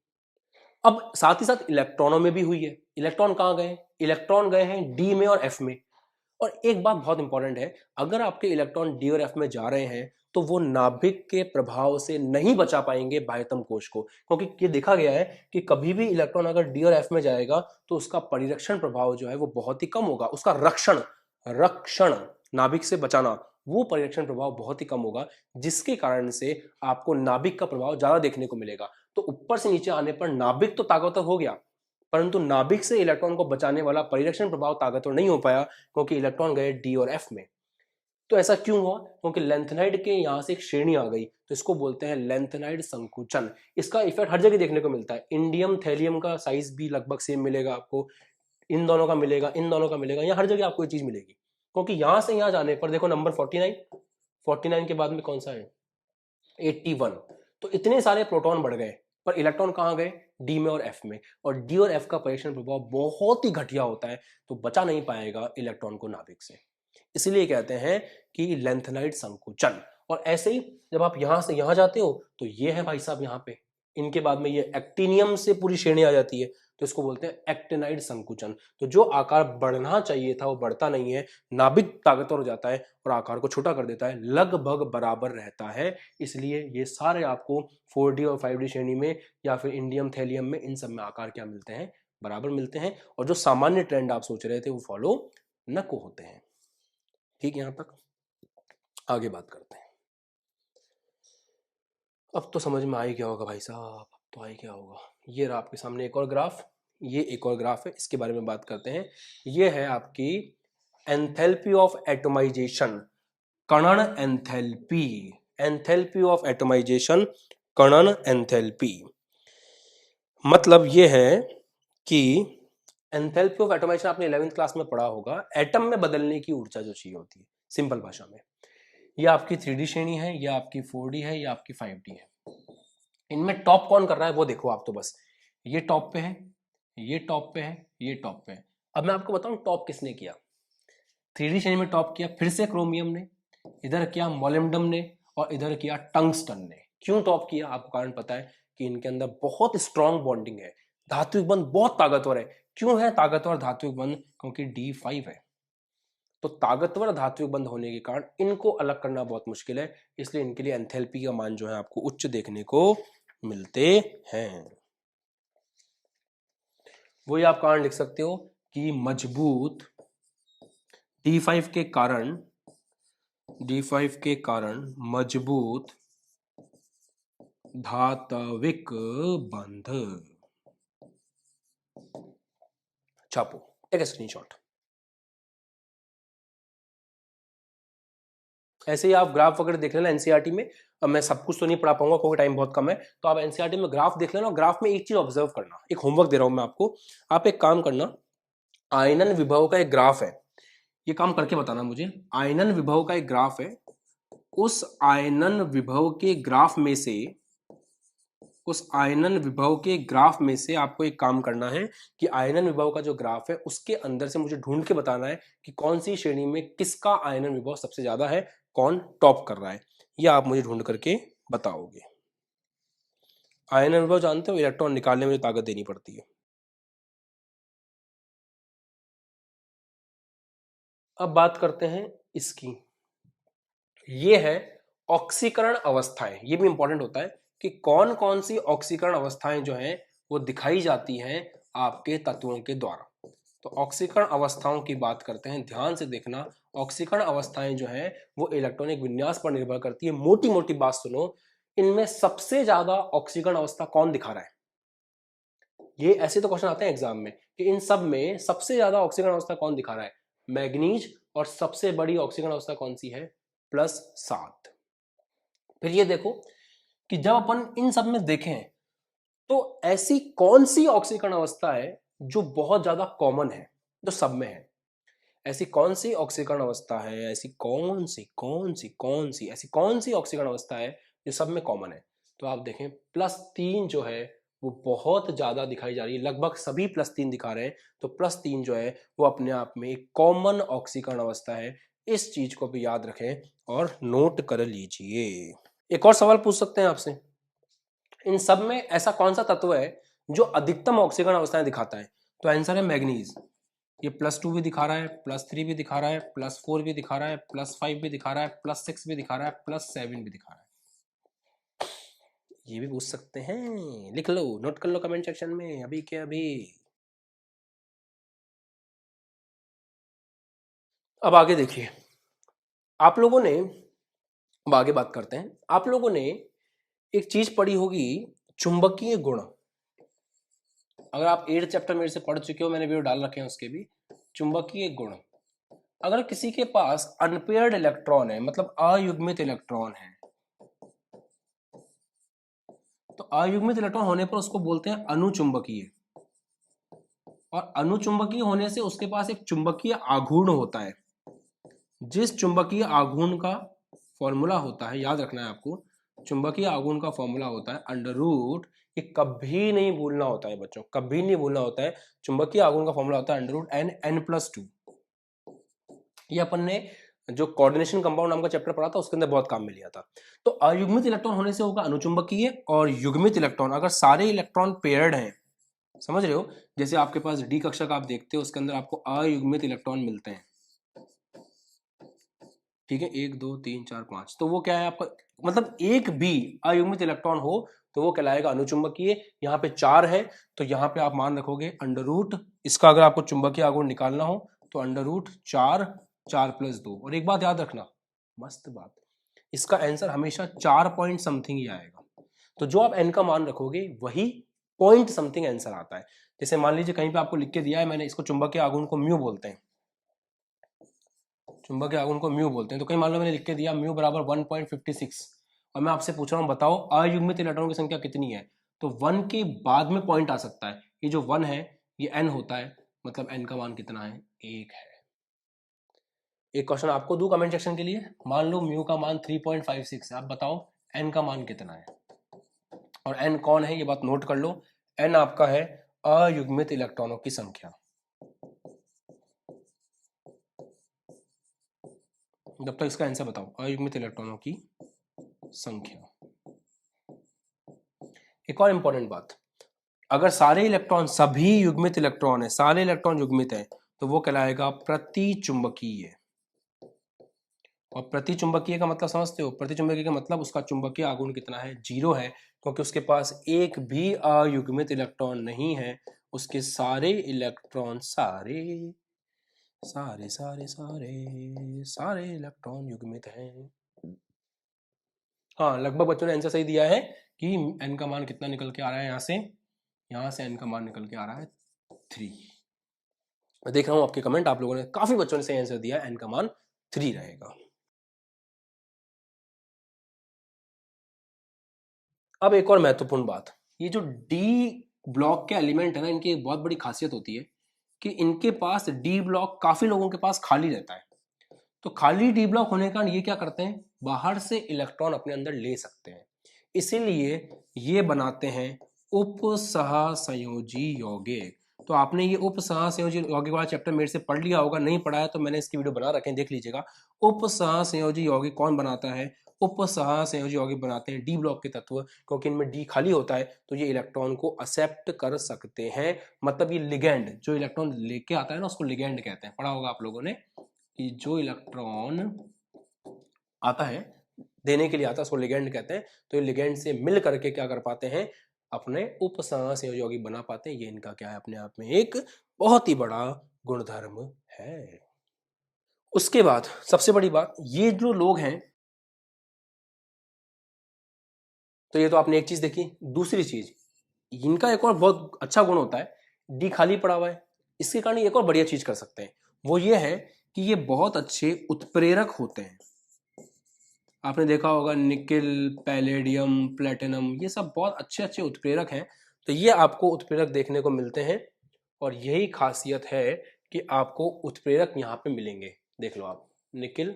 A: अब साथ ही साथ इलेक्ट्रॉनों में भी हुई है। इलेक्ट्रॉन कहां गए? इलेक्ट्रॉन गए हैं डी में और एफ में। और एक बात बहुत इंपॉर्टेंट है, अगर आपके इलेक्ट्रॉन डी और एफ में जा रहे हैं तो वो नाभिक के प्रभाव से नहीं बचा पाएंगे बाह्यतम कोश को, क्योंकि ये देखा गया है कि कभी भी इलेक्ट्रॉन अगर डी और एफ में जाएगा तो उसका परिरक्षण प्रभाव जो है वो बहुत ही कम होगा। उसका रक्षण रक्षण नाभिक से बचाना, वो परिरक्षण प्रभाव बहुत ही कम होगा, जिसके कारण से आपको नाभिक का प्रभाव ज्यादा देखने को मिलेगा। तो ऊपर से नीचे आने पर नाभिक तो ताकतवर हो गया, परंतु नाभिक से इलेक्ट्रॉन को बचाने वाला परिरक्षण प्रभाव ताकतवर नहीं हो पाया, क्योंकि इलेक्ट्रॉन गए डी और एफ में। तो ऐसा क्यों हुआ? क्योंकि लेंथेनाइड के यहां से एक श्रेणी आ गई, तो इसको बोलते हैं लेंथेनाइड संकुचन। इसका इफेक्ट हर जगह देखने को मिलता है। इंडियम थैलियम का साइज भी लगभग सेम मिलेगा आपको, इन दोनों का मिलेगा, इन दोनों का मिलेगा, यहाँ हर जगह आपको ये चीज मिलेगी। क्योंकि यहां से यहां जाने पर देखो नंबर 49 के बाद में कौन सा है? 81। तो इतने सारे प्रोटॉन बढ़ गए, पर इलेक्ट्रॉन कहां गए? डी में और एफ में। और डी और एफ का परिरक्षण प्रभाव बहुत ही घटिया होता है, तो बचा नहीं पाएगा इलेक्ट्रॉन को नाभिक से। इसलिए कहते हैं कि लेंथेनाइड संकुचन। और ऐसे ही जब आप यहां से यहां जाते हो तो ये है भाई साहब यहाँ पे, इनके बाद में ये एक्टिनियम से पूरी श्रेणी आ जाती है, तो इसको बोलते हैं एक्टिनाइड संकुचन। तो जो आकार बढ़ना चाहिए था वो बढ़ता नहीं है, नाभिक ताकतवर हो जाता है और आकार को छोटा कर देता है, लगभग बराबर रहता है। इसलिए ये सारे आपको 4D और 5D श्रेणी में या फिर इंडियम थैलियम में, इन सब में आकार क्या मिलते हैं? बराबर मिलते हैं। और जो सामान्य ट्रेंड आप सोच रहे थे वो फॉलो न को होते हैं। ठीक, यहां तक। आगे बात करते हैं। अब तो समझ में आ ही गया होगा भाई साहब, अब तो आ ही गया होगा। ये रहा आपके सामने एक और ग्राफ, ये एक और ग्राफ है, इसके बारे में बात करते हैं। ये है आपकी एंथैल्पी ऑफ एटोमाइजेशन, कणन एंथैल्पी। एंथैल्पी ऑफ एटोमाइजेशन, कणन एंथैल्पी। मतलब ये है कि एंथैल्पी ऑफ एटोमाइजेशन आपने 11वीं क्लास में पढ़ा होगा, एटम में बदलने की ऊर्जा जो चाहिए होती है, सिंपल भाषा में। ये आपकी 3D श्रेणी है, ये आपकी 4D है, ये आपकी 5D है। इनमें टॉप कौन कर रहा है वो देखो आप तो बस, ये टॉप पे है, ये टॉप पे है, ये टॉप पे है। अब मैं आपको बताऊं टॉप किसने किया। 3D श्रेणी में टॉप किया फिर से क्रोमियम ने, इधर किया मोलिब्डेनम ने, और इधर किया टंगस्टन ने। क्यों टॉप किया? आपको कारण पता है कि इनके अंदर बहुत स्ट्रॉन्ग बॉन्डिंग है, धात्विक बंध बहुत ताकतवर है। क्यों है ताकतवर धात्विक बंध? क्योंकि D5 है। तो ताकतवर धात्विक बंध होने के कारण इनको अलग करना बहुत मुश्किल है, इसलिए इनके लिए एंथैल्पी का मान जो है आपको उच्च देखने को मिलते हैं। वही आप कारण लिख सकते हो कि मजबूत D5 के कारण, D5 के कारण मजबूत धात्विक बंध। छापो, टेक ए स्क्रीनशॉट। ऐसे ही आप ग्राफ वगैरह देख लेना एनसीईआरटी में। अब मैं सब कुछ तो नहीं पढ़ा पाऊंगा क्योंकि टाइम बहुत कम है, तो आप एनसीईआरटी में ग्राफ देख लेना। ग्राफ में एक चीज ऑब्जर्व करना, एक होमवर्क दे रहा हूं मैं आपको, आप एक काम करना, आयनन विभव का एक ग्राफ है, ये काम करके बताना मुझे। आयनन विभव का एक ग्राफ है, उस आयनन विभव के ग्राफ में से, उस आयनन विभव के ग्राफ में से आपको एक काम करना है कि आयनन विभव का जो ग्राफ है उसके अंदर से मुझे ढूंढ के बताना है कि कौन सी श्रेणी में किसका आयनन विभव सबसे ज्यादा है, कौन टॉप कर रहा है, यह आप मुझे ढूंढ करके बताओगे। आयनन विभव जानते हो, इलेक्ट्रॉन निकालने में ताकत देनी पड़ती है। अब बात करते हैं इसकी, ये है ऑक्सीकरण अवस्थाएं। ये भी इंपॉर्टेंट होता है कि कौन कौन सी ऑक्सीकरण अवस्थाएं जो हैं वो दिखाई जाती हैं आपके तत्वों के द्वारा। तो ऑक्सीकरण अवस्थाओं की बात करते हैं, ध्यान से देखना। ऑक्सीकरण अवस्थाएं जो हैं वो इलेक्ट्रॉनिक विन्यास पर निर्भर करती है। मोटी मोटी बात सुनो, इनमें सबसे ज्यादा ऑक्सीकरण अवस्था कौन दिखा रहा है? ये ऐसे तो क्वेश्चन आते हैं एग्जाम में कि इन सब में सबसे ज्यादा ऑक्सीकरण अवस्था कौन दिखा रहा है? मैग्नीज। और सबसे बड़ी ऑक्सीकरण अवस्था कौन सी है? +7। फिर ये देखो कि जब अपन इन सब में देखें तो ऐसी कौन सी ऑक्सीकरण अवस्था है जो बहुत ज्यादा कॉमन है, जो सब में है? ऐसी कौन सी ऑक्सीकरण अवस्था है, ऐसी कौन सी ऑक्सीकरण अवस्था है जो सब में कॉमन है? तो आप देखें +3 जो है वो बहुत ज्यादा दिखाई जा रही है, लगभग सभी +3 दिखा रहे हैं। तो +3 जो है वो अपने आप में एक कॉमन ऑक्सीकरण अवस्था है। इस चीज को भी याद रखें और नोट कर लीजिए। एक और सवाल पूछ सकते हैं आपसे, इन सब में ऐसा कौन सा तत्व है जो अधिकतम ऑक्सीकरण अवस्थाएं दिखाता है? तो आंसर है मैग्नीज। ये +2 भी दिखा रहा है, +3 भी दिखा रहा है, +4 भी दिखा रहा है, +5 भी दिखा रहा है, +6 भी दिखा रहा है, +7 भी दिखा रहा है। ये भी पूछ सकते हैं, लिख लो, नोट कर लो कमेंट सेक्शन में अभी के अभी। अब आगे देखिए, आप लोगों ने, अब आगे बात करते हैं, आप लोगों ने एक चीज पढ़ी होगी, चुंबकीय गुण। अगर आप 8th चैप्टर मेरे से पढ़ चुके हो, मैंने वीडियो डाल रखे हैं उसके भी। चुंबकीय गुण, अगर किसी के पास अनपेयर्ड इलेक्ट्रॉन है, मतलब अयुग्मित इलेक्ट्रॉन है, तो अयुग्मित इलेक्ट्रॉन होने पर उसको बोलते हैं अनुचुंबकीय। और अनुचुंबकीय होने से उसके पास एक चुंबकीय आघूर्ण होता है। जिस चुंबकीय आघूर्ण का फॉर्मूला होता है, याद रखना है आपको, चुंबकीय आघूर्ण का फॉर्मूला होता है अंडर रूट, ये कभी नहीं भूलना होता है बच्चों, कभी नहीं भूलना होता है। चुंबकीय आघूर्ण का फॉर्मूला होता है अंडर रूट n+2। ये अपन ने जो कोऑर्डिनेशन कंपाउंड नाम का चैप्टर पढ़ा था उसके अंदर बहुत काम में लिया था। तो अयुग्मित इलेक्ट्रॉन होने से होगा अनुचुंबकीय, और युग्मित इलेक्ट्रॉन, अगर सारे इलेक्ट्रॉन पेयर्ड हैं, समझ रहे हो, जैसे आपके पास डी कक्षा का आप देखते हो उसके अंदर आपको अयुग्मित इलेक्ट्रॉन मिलते हैं, ठीक है, 1 2 3 4 5, तो वो क्या है आपका, मतलब एक भी अयुग्मित इलेक्ट्रॉन हो तो वो कहलाएगा अनुचुंबकीय। यहाँ पे 4 है तो यहाँ पे आप मान रखोगे अंडर रूट, इसका अगर आपको चुंबकीय आघूर्ण निकालना हो तो अंडर रूट 4, 4+2। और एक बात याद रखना, मस्त बात, इसका आंसर हमेशा 4 पॉइंट समथिंग ही आएगा। तो जो आप एन का मान रखोगे वही पॉइंट समथिंग आंसर आता है। जैसे मान लीजिए कहीं पे आपको लिख के दिया है, मैंने इसको चुंबकीय आघूर्ण को म्यू बोलते हैं, चुंबकीय आघूर्ण को म्यू बोलते हैं, तो कहीं मान लो मैंने लिख के दिया म्यू बराबर 1.56, और मैं आपसे पूछ रहा हूँ बताओ अयुग्मित इलेक्ट्रॉन की संख्या कितनी है, तो 1 के बाद में पॉइंट आ सकता है, ये जो 1 है ये n होता है, मतलब n का मान कितना है, 1 है। एक क्वेश्चन आपको दूं कमेंट सेक्शन के लिए, मान लो म्यू का मान 3.56 है, आप बताओ n का मान कितना है, और n कौन है ये बात नोट कर लो, n आपका है अयुग्मित इलेक्ट्रॉनों की संख्या। जब तक इसका आंसर बताओ, अयुग्मित इलेक्ट्रॉनों की संख्या। एक और इंपॉर्टेंट बात, अगर सारे इलेक्ट्रॉन, सभी युग्मित इलेक्ट्रॉन है, सारे इलेक्ट्रॉन युग्मित है, तो वो कहलाएगा प्रतिचुंबकीय। और प्रतिचुंबकीय का मतलब समझते हो, प्रतिचुंबकीय का मतलब उसका चुंबकीय आघूर्ण कितना है, 0 है, क्योंकि उसके पास एक भी अयुग्मित इलेक्ट्रॉन नहीं है, उसके सारे इलेक्ट्रॉन, सारे सारे सारे सारे सारे इलेक्ट्रॉन युग्मित हैं। हाँ, लगभग बच्चों ने आंसर सही दिया है कि n का मान कितना निकल के आ रहा है, यहाँ से n का मान निकल के आ रहा है 3। मैं देख रहा हूं आपके कमेंट, आप लोगों ने, काफी बच्चों ने सही आंसर दिया, n का मान 3 रहेगा। अब एक और महत्वपूर्ण बात, ये जो डी ब्लॉक के एलिमेंट है ना, इनकी एक बहुत बड़ी खासियत होती है कि इनके पास डी ब्लॉक काफी लोगों के पास खाली रहता है। तो खाली डी ब्लॉक होने के कारण ये क्या करते हैं, बाहर से इलेक्ट्रॉन अपने अंदर ले सकते हैं, इसीलिए ये बनाते हैं उपसहसंयोजी यौगिक। तो आपने ये उपसहसंयोजी यौगिक वाला चैप्टर मेरे से पढ़ लिया होगा, नहीं पढ़ा है तो मैंने इसकी वीडियो बना रखे हैं, देख लीजिएगा। उपसहसंयोजी यौगिक कौन बनाता है, उपसहसंयोजी यौगिक बनाते हैं डी ब्लॉक के तत्व, क्योंकि इनमें डी खाली होता है तो ये इलेक्ट्रॉन को एक्सेप्ट कर सकते हैं। मतलब ये लिगेंड, जो इलेक्ट्रॉन लेके आता है ना उसको लिगेंड कहते हैं, पढ़ा होगा आप लोगों ने कि जो इलेक्ट्रॉन आता है, देने के लिए आता है, उसको लिगेंड कहते हैं। तो ये लिगेंड से मिल करके क्या कर पाते हैं, अपने उपसहसंयोजी यौगिक बना पाते हैं। ये इनका क्या है, अपने आप में एक बहुत ही बड़ा गुणधर्म है। उसके बाद सबसे बड़ी बात, ये जो लोग हैं, तो ये तो आपने एक चीज देखी, दूसरी चीज इनका एक और बहुत अच्छा गुण होता है, डी खाली पड़ा हुआ है, इसके कारण एक और बढ़िया चीज कर सकते हैं, वो ये है कि ये बहुत अच्छे उत्प्रेरक होते हैं। आपने देखा होगा निकेल, पैलेडियम, प्लेटिनम, ये सब बहुत अच्छे अच्छे उत्प्रेरक हैं। तो ये आपको उत्प्रेरक देखने को मिलते हैं, और यही खासियत है कि आपको उत्प्रेरक यहाँ पे मिलेंगे। देख लो आप, निकिल,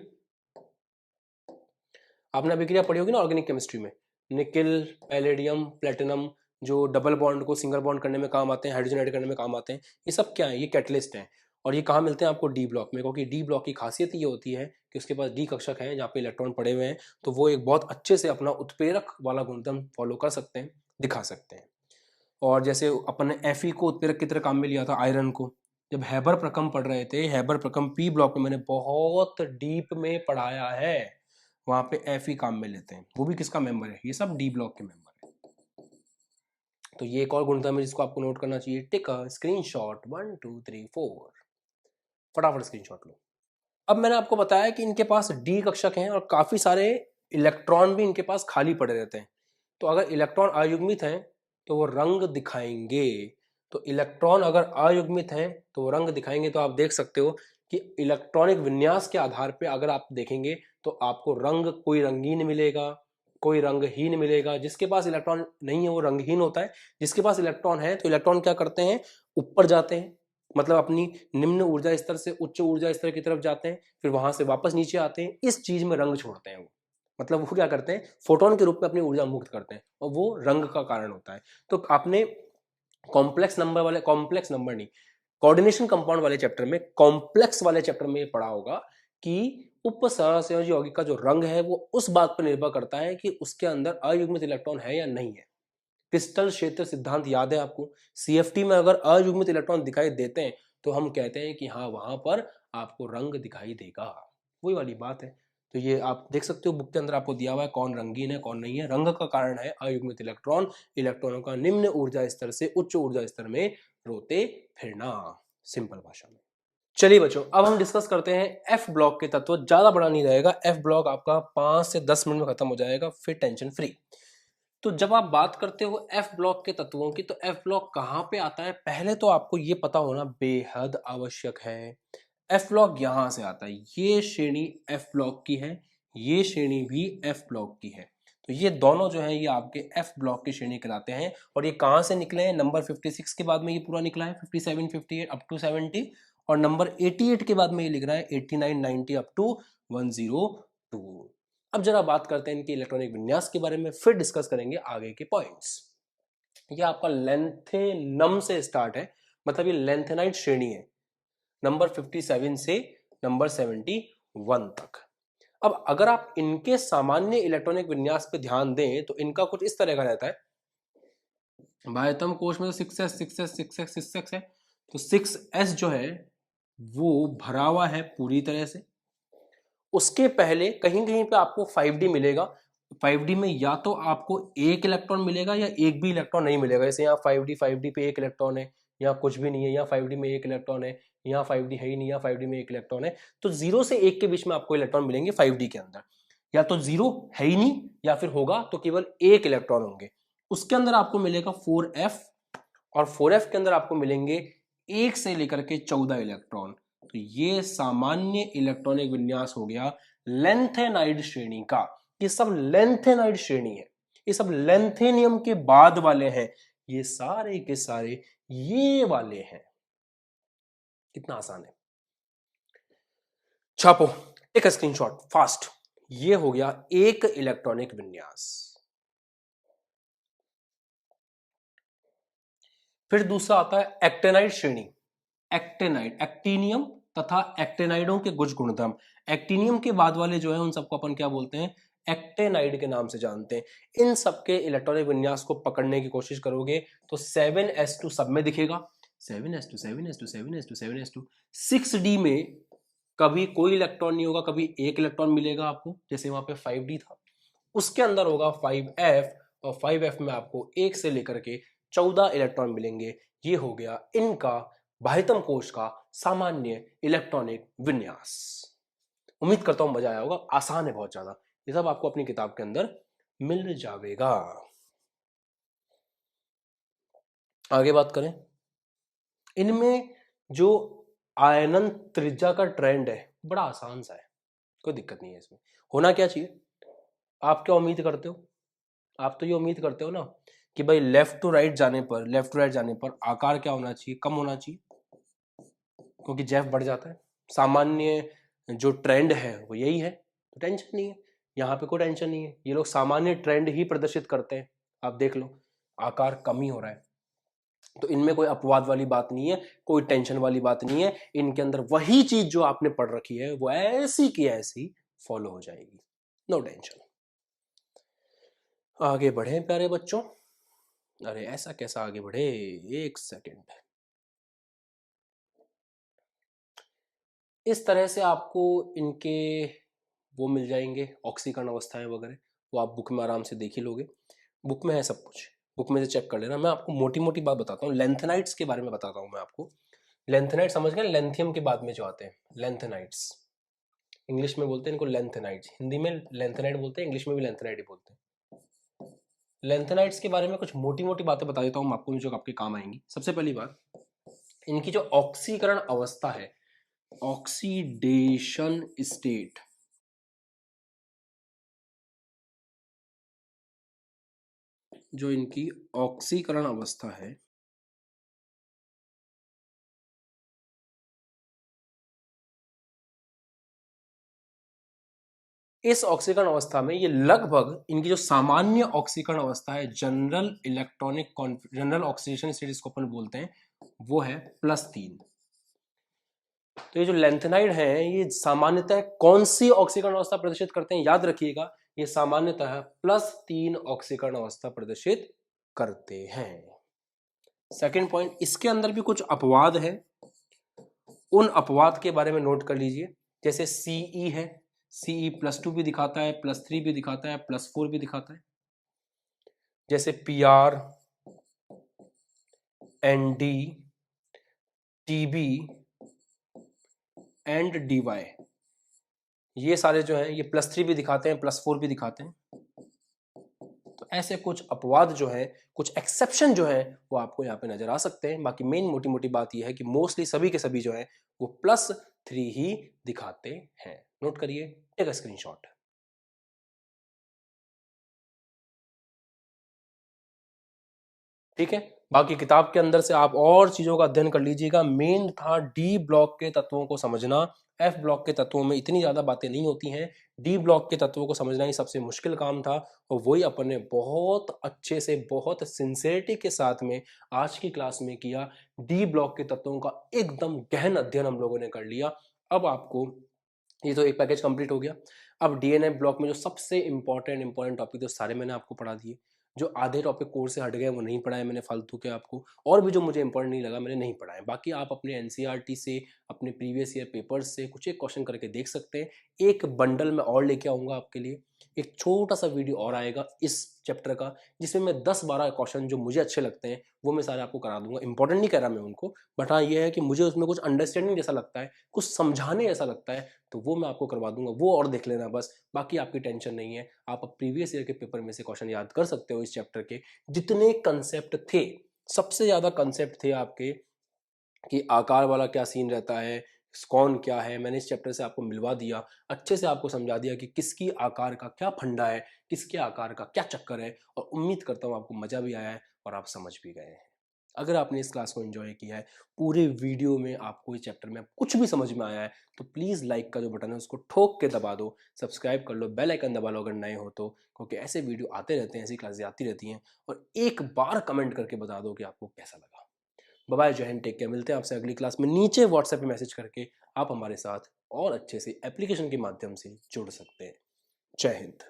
A: आपने अभी क्रिया पढ़ी होगी ना ऑर्गेनिक केमिस्ट्री में, निकिल, पैलेडियम, प्लेटिनम, जो डबल बॉन्ड को सिंगल बॉन्ड करने में काम आते हैं, हाइड्रोजन ऐड करने में काम आते हैं, ये सब क्या है, ये कैटलिस्ट हैं। और ये कहाँ मिलते हैं आपको, डी ब्लॉक में, क्योंकि डी ब्लॉक की खासियत ये होती है कि उसके पास डी कक्षक है जहाँ पे इलेक्ट्रॉन पड़े हुए हैं, तो वो एक बहुत अच्छे से अपना उत्प्रेरक वाला गुणधर्म फॉलो कर सकते हैं, दिखा सकते हैं। और जैसे अपन ने Fe को उत्प्रेरक की तरह काम में लिया था आयरन को, जब हैबर प्रकम पढ़ रहे थे, हैबर प्रकम पी ब्लॉक में मैंने बहुत डीप में पढ़ाया है, वहां पे Fe काम में लेते हैं, वो भी किसका मेंबर है, ये सब डी ब्लॉक के मेंबर है। तो ये एक और गुणधर्म है जिसको आपको नोट करना चाहिए। टेक अ स्क्रीनशॉट, 1 2 3 4, फटाफट स्क्रीनशॉट लो। अब मैंने आपको बताया कि इनके पास डी कक्षक हैं और काफी सारे इलेक्ट्रॉन भी इनके पास खाली पड़े रहते हैं। तो अगर इलेक्ट्रॉन अयुग्मित हैं तो वो रंग दिखाएंगे। तो इलेक्ट्रॉन अगर अयुग्मित हैं तो वो रंग दिखाएंगे। तो आप देख सकते हो कि इलेक्ट्रॉनिक विन्यास के आधार पे अगर आप देखेंगे तो आपको रंग कोई रंगीन मिलेगा, कोई रंगहीन मिलेगा। जिसके पास इलेक्ट्रॉन नहीं है वो रंगहीन होता है, जिसके पास इलेक्ट्रॉन है तो इलेक्ट्रॉन क्या करते हैं, ऊपर जाते हैं, मतलब अपनी निम्न ऊर्जा स्तर से उच्च ऊर्जा स्तर की तरफ जाते हैं, फिर वहां से वापस नीचे आते हैं, इस चीज में रंग छोड़ते हैं वो। मतलब वो क्या करते हैं, फोटोन के रूप में अपनी ऊर्जा मुक्त करते हैं और वो रंग का कारण होता है। तो आपने कॉम्प्लेक्स नंबर नहीं, कोऑर्डिनेशन कंपाउंड वाले चैप्टर में, कॉम्प्लेक्स वाले चैप्टर में ये पढ़ा होगा कि उपसहसंयोजी यौगिक का जो रंग है वो उस बात पर निर्भर करता है कि उसके अंदर अयुग्मित इलेक्ट्रॉन है या नहीं है। क्रिस्टल क्षेत्र सिद्धांत याद है आपको, सीएफटी में अगर अयुग्मित इलेक्ट्रॉन दिखाई देते हैं तो हम कहते हैं कि हाँ वहां पर आपको रंग दिखाई देगा, वही वाली बात है। तो ये आप देख सकते हो बुक के अंदर आपको दिया हुआ है कौन रंगीन है कौन नहीं है। रंग का कारण है अयुग्मित इलेक्ट्रॉन, इलेक्ट्रॉनों का निम्न ऊर्जा स्तर से उच्च ऊर्जा स्तर में रोते फिरना, सिंपल भाषा में। चलिए बच्चों, अब हम डिस्कस करते हैं एफ ब्लॉक के तत्व। ज्यादा बड़ा नहीं रहेगा, एफ ब्लॉक आपका 5 से 10 मिनट में खत्म हो जाएगा, फिर टेंशन फ्री। तो जब आप बात करते हो एफ ब्लॉक के तत्वों की, तो एफ ब्लॉक कहाँ पे आता है, पहले तो आपको ये पता होना बेहद आवश्यक है। एफ ब्लॉक यहां से आता है, ये श्रेणी एफ ब्लॉक की है, ये श्रेणी भी एफ ब्लॉक की है। तो ये दोनों जो है ये आपके एफ ब्लॉक की श्रेणी कहलाते हैं। और ये कहां से निकले हैं, नंबर 56 के बाद में ये पूरा निकला है, 57 58 अप टू 70, और नंबर 88 के बाद में ये लिख रहा है 89 90 अप टू 102। अब जरा बात करते हैं इनके इलेक्ट्रॉनिक विन्यास के बारे में, फिर डिस्कस करेंगे आगे के पॉइंट्स। ये आपका लेंथेनम से स्टार्ट है, मतलब ये लेंथेनाइट श्रेणी है, नंबर 57 से नंबर 71 तक। अब अगर आप इनके सामान्य इलेक्ट्रॉनिक विन्यास पे ध्यान दें तो इनका कुछ इस तरह का रहता है। बाह्यतम कोश में तो 6s 6s 6s 6s है, तो 6s जो है वो भरा हुआ है पूरी तरह से। उसके पहले कहीं कहीं पे आपको 5d मिलेगा, 5d में या तो आपको एक इलेक्ट्रॉन मिलेगा या एक भी इलेक्ट्रॉन नहीं मिलेगा। जैसे यहाँ 5d पे एक इलेक्ट्रॉन है, यहाँ कुछ भी नहीं है, यहाँ 5d में एक इलेक्ट्रॉन है, यहाँ 5d है ही नहीं, यहाँ 5d में एक इलेक्ट्रॉन है। तो 0 से 1 के बीच में आपको इलेक्ट्रॉन मिलेंगे 5d के अंदर, या तो 0 है ही नहीं या फिर होगा तो केवल एक इलेक्ट्रॉन होंगे। उसके अंदर आपको मिलेगा 4f, और 4f के अंदर आपको मिलेंगे 1 से लेकर के 14 इलेक्ट्रॉन। तो ये सामान्य इलेक्ट्रॉनिक विन्यास हो गया लेंथेनाइड श्रेणी का। ये सब लेंथेनाइड श्रेणी है, ये सब लेंथेनियम के बाद वाले हैं, ये सारे के सारे ये वाले हैं। कितना आसान है, छापो, टेक अ स्क्रीनशॉट फास्ट। ये हो गया एक इलेक्ट्रॉनिक विन्यास। फिर दूसरा आता है एक्टेनाइड श्रेणी। एक्टेनाइड, एक्टीनियम तथा एक्टेनाइडों के कुछ गुणधर्म। एक्टीनियम के बाद वाले जो है उन सबको अपन क्या बोलते हैं, एक्टेनाइड के नाम से जानते हैं। इन सबके इलेक्ट्रॉनिक विन्यास को पकड़ने की कोशिश करोगे तो 7s2 सब में दिखेगा, 7s2 7s2 7s2 7s2। 6d में कभी कोई इलेक्ट्रॉन नहीं होगा, कभी एक इलेक्ट्रॉन मिलेगा आपको, जैसे वहां पे 5d था। उसके अंदर होगा 5f, और 5f में आपको 1 से लेकर के 14 इलेक्ट्रॉन मिलेंगे। ये हो गया इनका बाह्यतम कोश का सामान्य इलेक्ट्रॉनिक विन्यास। उम्मीद करता हूं मजा आया होगा, आसान है बहुत ज्यादा, ये सब आपको अपनी किताब के अंदर मिल जाएगा। आगे बात करें, इनमें जो आयनन त्रिज्या का ट्रेंड है बड़ा आसान सा है, कोई दिक्कत नहीं है इसमें। होना क्या चाहिए, आप क्या उम्मीद करते हो, आप तो ये उम्मीद करते हो ना कि भाई लेफ्ट टू राइट जाने पर आकार क्या होना चाहिए, कम होना चाहिए। क्योंकि जेफ बढ़ जाता है, सामान्य जो ट्रेंड है वो यही है, तो टेंशन नहीं है, यहाँ पे कोई टेंशन नहीं है, ये लोग सामान्य ट्रेंड ही प्रदर्शित करते हैं। आप देख लो आकार कम ही हो रहा है, तो इनमें कोई अपवाद वाली बात नहीं है, कोई टेंशन वाली बात नहीं है, इनके अंदर वही चीज जो आपने पढ़ रखी है वो ऐसी की ऐसी फॉलो हो जाएगी, नो टेंशन। आगे बढ़े प्यारे बच्चों, अरे ऐसा कैसा आगे बढ़े, एक सेकेंड। इस तरह से आपको इनके वो मिल जाएंगे ऑक्सीकरण अवस्थाएं वगैरह, वो आप बुक में आराम से देख ही लोगे, बुक में है सब कुछ, बुक में से चेक कर लेना। मैं आपको मोटी मोटी बात बताता हूँ, लेंथेनाइट्स के बारे में बताता हूँ मैं आपको। लेंथेनाइट समझ गए, लेंथियम के बाद में जो आते हैं लेंथेनाइट्स, इंग्लिश में बोलते हैं इनको लेंथेनाइट्स, हिंदी में लेंथेनाइट बोलते हैं, इंग्लिश में भी लेंथेनाइट ही बोलते हैं। लेंथेनाइट्स के बारे में कुछ मोटी मोटी बातें बता देता हूँ आपको जो आपके काम आएंगी। सबसे पहली बात, इनकी जो ऑक्सीकरण अवस्था है, ऑक्सीडेशन स्टेट, जो इनकी ऑक्सीकरण अवस्था है, इस ऑक्सीकरण अवस्था में ये लगभग इनकी जो सामान्य ऑक्सीकरण अवस्था है, जनरल ऑक्सीडेशन स्टेट इसको अपन बोलते हैं, वो है +3। तो ये जो लेंथेनाइड है ये सामान्यतः कौन सी ऑक्सीकरण अवस्था प्रदर्शित करते हैं, याद रखिएगा, ये सामान्यतः +3 ऑक्सीकरण अवस्था प्रदर्शित करते हैं। सेकंड पॉइंट, इसके अंदर भी कुछ अपवाद है, उन अपवाद के बारे में नोट कर लीजिए। जैसे सीई है, सीई +2 भी दिखाता है, +3 भी दिखाता है, +4 भी दिखाता है। जैसे PR, ND, TB and DY, ये सारे जो हैं ये +3 भी दिखाते हैं, +4 भी दिखाते हैं। तो ऐसे कुछ अपवाद जो है, कुछ एक्सेप्शन जो है वो आपको यहाँ पे नजर आ सकते हैं। बाकी मेन मोटी मोटी बात ये है कि मोस्टली सभी के सभी जो है वो +3 ही दिखाते हैं। नोट करिए, टेक अ स्क्रीनशॉट। ठीक है, बाकी किताब के अंदर से आप और चीजों का अध्ययन कर लीजिएगा। मेन था डी ब्लॉक के तत्वों को समझना, एफ ब्लॉक के तत्वों में इतनी ज्यादा बातें नहीं होती हैं, डी ब्लॉक के तत्वों को समझना ही सबसे मुश्किल काम था, और वही अपन ने बहुत अच्छे से, बहुत सिंसियरिटी के साथ में आज की क्लास में किया। डी ब्लॉक के तत्वों का एकदम गहन अध्ययन हम लोगों ने कर लिया। अब आपको ये तो एक पैकेज कंप्लीट हो गया। अब डीएनए ब्लॉक में जो सबसे इंपॉर्टेंट टॉपिक, तो सारे मैंने आपको पढ़ा दिए। जो आधे टॉपिक कोर्स से हट गए वो नहीं पढ़ाए मैंने फालतू के आपको, और भी जो मुझे इंपॉर्टेंट नहीं लगा मैंने नहीं पढ़ाए। बाकी आप अपने एनसीईआरटी से, अपने प्रीवियस ईयर पेपर्स से कुछ एक क्वेश्चन करके देख सकते हैं। एक बंडल में और लेके आऊँगा आपके लिए, एक छोटा सा वीडियो और आएगा इस चैप्टर का, जिसमें मैं 10-12 क्वेश्चन जो मुझे अच्छे लगते हैं वो मैं सारे आपको करा दूंगा। इंपॉर्टेंट नहीं कह रहा मैं उनको, बट हाँ ये है कि मुझे उसमें कुछ अंडरस्टैंडिंग जैसा लगता है, कुछ समझाने जैसा लगता है, तो वो मैं आपको करवा दूंगा, वो और देख लेना बस। बाकी आपकी टेंशन नहीं है, आप प्रीवियस ईयर के पेपर में से क्वेश्चन याद कर सकते हो इस चैप्टर के। जितने कंसेप्ट थे, सबसे ज्यादा कंसेप्ट थे आपके कि आकार वाला क्या सीन रहता है, कौन क्या है, मैंने इस चैप्टर से आपको मिलवा दिया, अच्छे से आपको समझा दिया कि किसकी आकार का क्या फंडा है, किसके आकार का क्या चक्कर है, और उम्मीद करता हूँ आपको मजा भी आया है और आप समझ भी गए हैं। अगर आपने इस क्लास को एंजॉय किया है, पूरे वीडियो में आपको इस चैप्टर में कुछ भी समझ में आया है, तो प्लीज़ लाइक का जो बटन है उसको ठोक के दबा दो, सब्सक्राइब कर लो, बेल आइकन दबा लो अगर नए हो तो, क्योंकि ऐसे वीडियो आते रहते हैं, ऐसी क्लासेस आती रहती हैं। और एक बार कमेंट करके बता दो कि आपको कैसा लगा। बाय, जय हिंद, टेक केयर। मिलते हैं आपसे अगली क्लास में। नीचे व्हाट्सएप पे मैसेज करके आप हमारे साथ और अच्छे से एप्लीकेशन के माध्यम से जुड़ सकते हैं। जय हिंद।